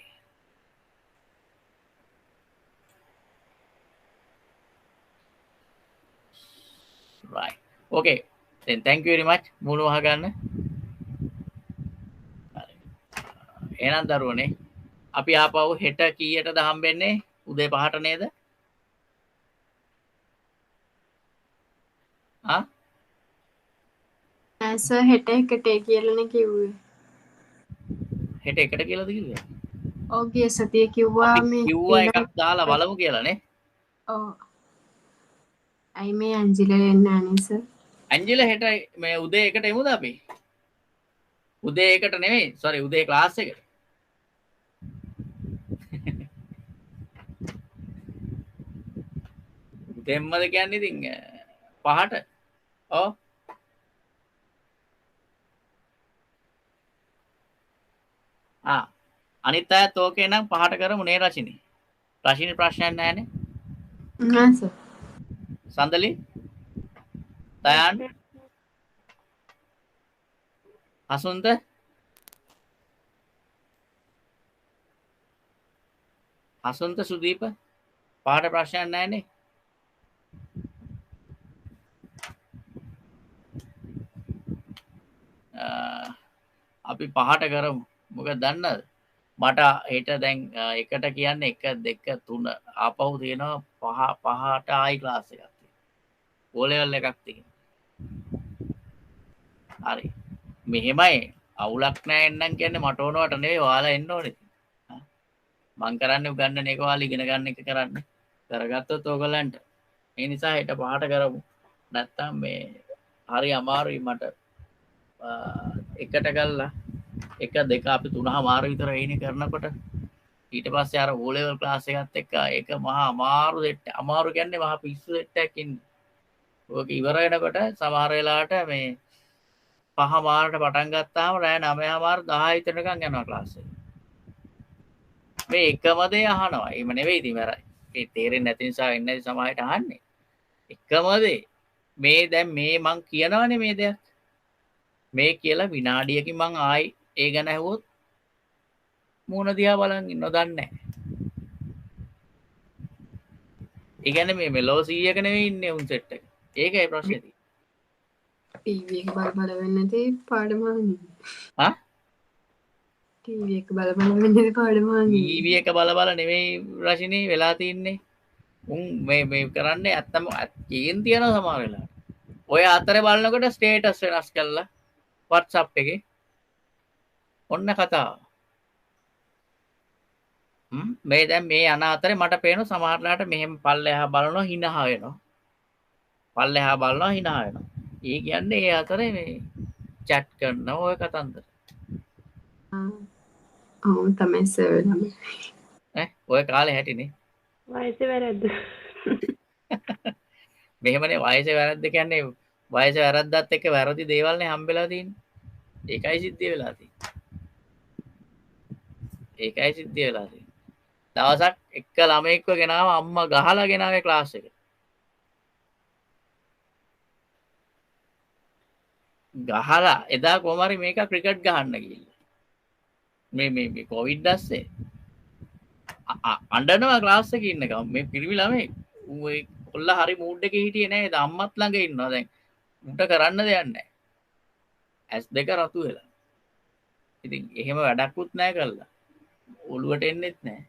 right okay then thank you very much මූණ වහගන්න එහෙනම් දරුවනේ අපි ආපහු හෙට කීයටද හම්බෙන්නේ උදේ 5ට නේද සර් හෙට එකට කියලානේ කිව්වේ හෙට එකට කියලාද කිව්වේ ඔව් ගිය සතියේ කිව්වා මේ කිව්වා එකක් දාලා බලමු කියලා නේ ඔව් අයි මේ ඇන්ජල එන්නේ නැහැ සර් ඇන්ජල හෙට මේ උදේ එකට එමුද අපි උදේ එකට නෙමෙයි sorry උදේ ක්ලාස් එකට උදෙන්මද කියන්නේ ඉතින් 5ට ඔව් අනිත් අයත් ඕකේ නම් පහට කරමු නේ රචිනී. රචිනී ප්‍රශ්නයක් නැහැනේ. නෑ සර්. සඳලි දයන් හසුන්ත හසුන්ත සුදීප පහට ප්‍රශ්නයක් නැහැනේ. අපි පහට කරමු. මොකද දන්නද? මට හෙට දැන් එකට කියන්නේ 1 2 3 ආපහු තියෙනවා පහට ආයි ක්ලාස් එකක් තියෙනවා. O level එකක් තියෙනවා. හරි. මෙහෙමයි අවුලක් නැහැ එන්නම් කියන්නේ මට ඕනවට නෙවෙයි ඔයාලා එන්න ඕනේ. මං කරන්නේ උගන්නන එක ඔයාලා ඉගෙන ගන්න එක කරන්නේ. කරගත්තොත් ඕගලන්ට. ඒ නිසා හෙට පහට කරමු. නැත්තම් මේ හරි අමාරුයි මට එකට ගල්ලා 1 2 අපි 3:00 විතර එයිනේ කරනකොට ඊට පස්සේ අර O level ක්ලාස් එකත් එක්ක ඒක මහා අමාරු සෙට් අමාරු කියන්නේ මහා පිස්සු සෙට් එකක් ඉන්නේ. ඔක ඉවර වෙනකොට සමහර වෙලාවට මේ 5:00 පටන් ගත්තාම රෑ 9:00 10 විතරකම් යනවා ක්ලාස් එක. මේ එකම දේ අහනවා. එහෙම නෙවෙයි ඉතින් වැරයි. ඒ තේරෙන්නේ නැති නිසා වෙන්නේ නැති සමහරට අහන්නේ. එකම දේ. මේ දැන් මේ මං කියනවනේ මේ දෙයක්. මේ කියලා විනාඩියකින් මං ආයි ඒ ගැන ඇහුවොත් මූණ දිහා බලන් ඉන්නව දන්නේ නැහැ. ඒ කියන්නේ මේ මෙලෝ 100ක නෙවෙයි ඉන්නේ උන් සෙට් එක. ඒකයි ප්‍රශ්නේ තියෙන්නේ. ටීවී එක බල බල වෙන්නේ නැති පාඩම අහන්නේ. හා? ටීවී එක බල බල වෙන්නේ නැති පාඩම අහන්නේ. ටීවී එක බල බල නෙවෙයි රශිනී වෙලා තින්නේ. උන් මේ කරන්නේ ඇත්තම කීන් තියනවා සමහර වෙලාවට. ඔය අතරේ බලනකොට ස්ටේටස් වෙනස් කරලා WhatsApp එකේ ඔන්න කතාව. මේ දැන් මේ යන අතරේ මට පේන සමහරලාට මෙහෙම පල්ලෙහා බලනවා හිනහ වෙනවා. පල්ලෙහා බලනවා හිනහ වෙනවා. ඒ කියන්නේ ඒ අතරේ මේ chat කරනවා ඔය කතන්දර. ඔව් තමයි සර් ළමයි. ඔය කාලේ හැටිනේ. වයසේ වැරද්ද. මෙහෙමනේ වයසේ වැරද්ද කියන්නේ වයසේ වැරද්දත් එක්ක වැරදි දේවල්නේ හම්බෙලා තියෙන්නේ. ඒකයි සිද්ධ වෙලා තියෙන්නේ. ඒකයි සිද්ධ වෙලා තියෙන්නේ. දවසක් එක ළමයෙක්ව ගෙනාව අම්මා ගහලා ගෙනාවේ ක්ලාස් එකට. ගහලා එදා කොහම හරි මේක ක්‍රිකට් ගහන්න ගිහිල්ලා. මේ කොවිඩ් දැස්සේ අඬනවා ක්ලාස් එකේ ඉන්නකම් මේ පිරිමි ළමයි ඌ කොල්ල හරි මූඩ් එකේ හිටියේ නෑ. දැන් අම්මත් ළඟ ඉන්නවා. දැන් උන්ට කරන්න දෙයක් නෑ. ඇස් දෙක රතු වෙලා. ඉතින් එහෙම වැඩක්වත් නෑ කළා. ඔළුවට එන්නෙත් නෑ.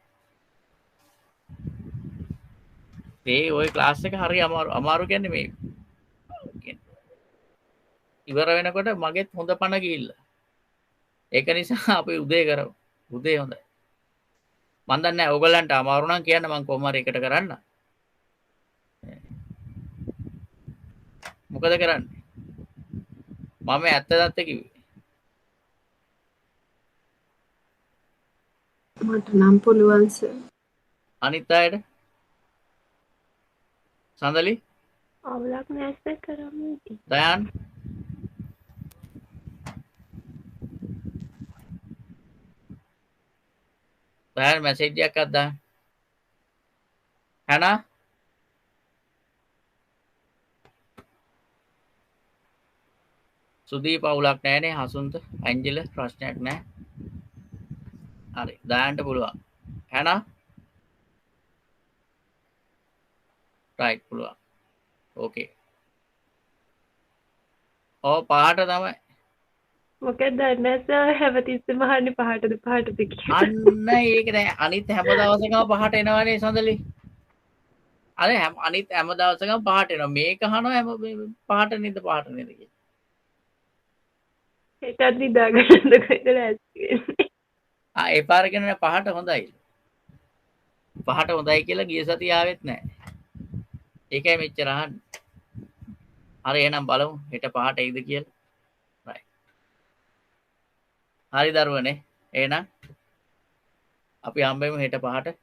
ඒ ওই ක්ලාස් එක හරි අමාරු කියන්නේ මේ ඉවර වෙනකොට මගෙත් හොඳ පණ ගිහිල්ලා. ඒක නිසා අපි උදේ කරමු. උදේ හොඳයි. මන් දන්නේ නැහැ ඕගොල්ලන්ට අමාරු නම් කියන්න මං කොහොම හරි එකට කරන්න. මොකද කරන්නේ? මම ඇත්ත දත්ත කිව්වේ. මට නම් පුළුවන් සර්. අනිත් අයට සඳලි අවුලක් නැහැ කරමු. දයන් දයන් මැසේජ් එකක් අද්දා. හනා සුදීප අවුලක් නැහැනේ. හසුන්ත ඇන්ජල ප්‍රශ්නයක් නැහැ. හරි දයන්ට පුළුවන්. හනා රයිට් පුළුවන්. ඕකේ. ඔව් පහට තමයි. මොකද දන්නේ සර් හැමතිස්සෙම අහන්නේ පහටද කියලා. අන්න ඒක නෑ. අනිත් හැම දවසකම පහට එනවනේ සඳලි. අර අනිත් හැම දවසකම පහට එනවා. මේක අහනවා හැම පහට නේද කියලා. ඒකත් නිදාගන්නද කොහෙද ලෑස්ති වෙන්නේ? ඒ පාර කියන්නේ පහට හොඳයි. පහට හොඳයි කියලා ගිය සතිය ආවෙත් නෑ. ඒකයි මෙච්චර අහන්නේ. හරි එහෙනම් බලමු හෙට පහට එයිද කියලා. right. හරි දරුවනේ. එහෙනම් අපි හම්බෙමු හෙට පහට.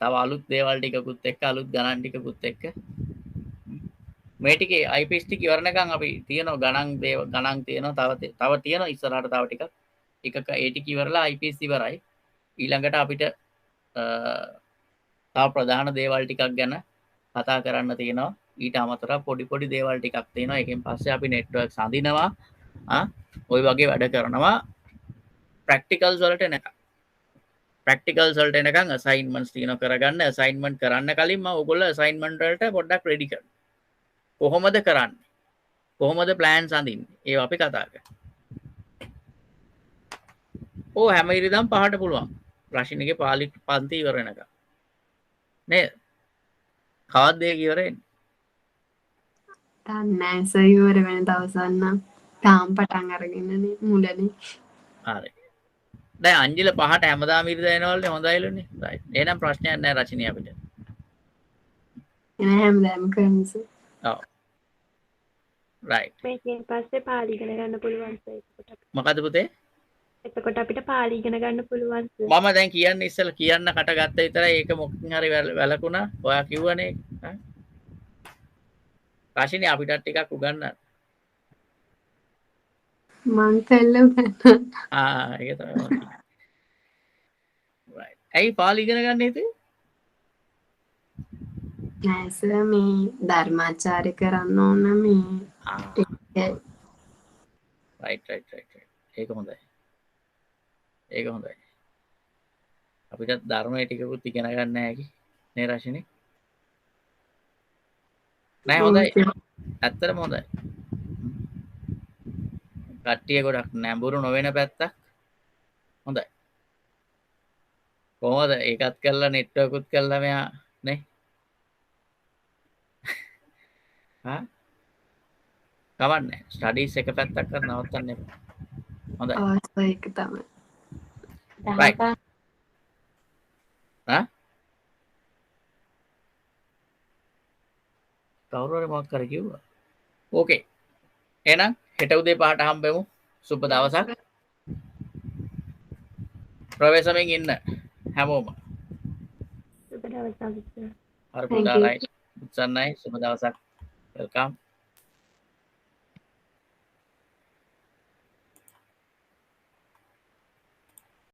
තව අලුත් දේවල් ටිකකුත් එක්ක අලුත් ගණන් ටිකකුත් එක්ක. මේ ටිකේ IPS ටික ඉවරනකම් අපි තියෙනවා ගණන් තියෙනවා තව තියෙනවා ඉස්සරහට තව ටිකක්. එකක ඒ ටික ඉවරලා IPS ඉවරයි. ඊළඟට අපිට තව ප්‍රධාන දේවල් ටිකක් ගැන කතා කරන්න තියෙනවා. ඊට අමතරව පොඩි දේවල් ටිකක් තියෙනවා. ඒකෙන් පස්සේ අපි නෙට්වර්ක් සඳිනවා. ওই වගේ වැඩ කරනවා. ප්‍රැක්ටිකල්ස් වලට එනකම්. ප්‍රැක්ටිකල්ස් වලට එනකම් අසයින්මන්ට්ස් තියෙනවා කරගන්න. අසයින්මන්ට් කරන්න කලින් මම ඔයගොල්ලෝ අසයින්මන්ට් වලට පොඩ්ඩක් රෙඩි කරන්න. කොහොමද කරන්නේ? කොහොමද ප්ලෑන්ස් අඳින්නේ? ඒවා අපි කතා කරමු. ඕ හැම ඉරිදම් 5ට පුළුවන්. රෂින්ගේ පාලි පන්ති ඉවර වෙනකම්. නේද? කවද්ද ඒක ඉවර වෙන්නේ? දන්නේ නැහැ ඉවර වෙන දවසක් නම් තාම පටන් අරගෙනනේ මුලනේ. හරි. දැන් අංජල 5ට හැමදාම ඉරිදා එනවලුනේ හොඳයිලුනේ. රයිට්. එහෙනම් ප්‍රශ්නයක් නැහැ රචිනිය අපිට. එන හැමදාම කරමුසු. ඔව්. රයිට්. මේකෙන් පස්සේ පාලි ඉගෙන ගන්න පුළුවන් සර්. මොකද පුතේ? එතකොට අපිට පාලි ඉගෙන ගන්න පුළුවන් සර්. මම දැන් කියන්නේ ඉස්සෙල්ලා කියන්න කට ගත්ත විතරයි ඒක මොකකින් හරි වැළකුණා. ඔයා කිව්වනේ. රශිනී අපිට ටිකක් උගන්වන්න. මං කළා ගන්න. ඒක තමයි. රයිට්. ඇයි පාලි ඉගෙන ගන්න හිතුවේ? නෑ සර් මේ ධර්මාචාර්ය කරන්න ඕන මේ රයිට්. ඒක හොඳයි. ඒක හොඳයි. අපිට ධර්මයේ ටිකකුත් ඉගෙන ගන්න හැකි නේ රශිනී? නෑ හොඳයි. ඇත්තටම හොඳයි. කට්ටිය ගොඩක් නැඹුරු නොවන පැත්තක් හොඳයි. කොහොමද ඒකත් කරලා නෙට්වර්කුත් කරලා මෙයා නේ? කවන්නේ ස්ටඩීස් එක පැත්තක් කර නවත්තන්න එපා. හොඳයි. ඒක තමයි. right. කවුරු හරි මොකක් කර කිව්වා. ඕකේ. එහෙනම් හෙට උදේ 5ට හම්බෙමු. සුබ දවසක්. ප්‍රවේශමෙන් ඉන්න හැමෝම. සුබ දවසක්. හරි පුතාලයි. උත්සන්නයි සුබ දවසක්. වෙල්කම්.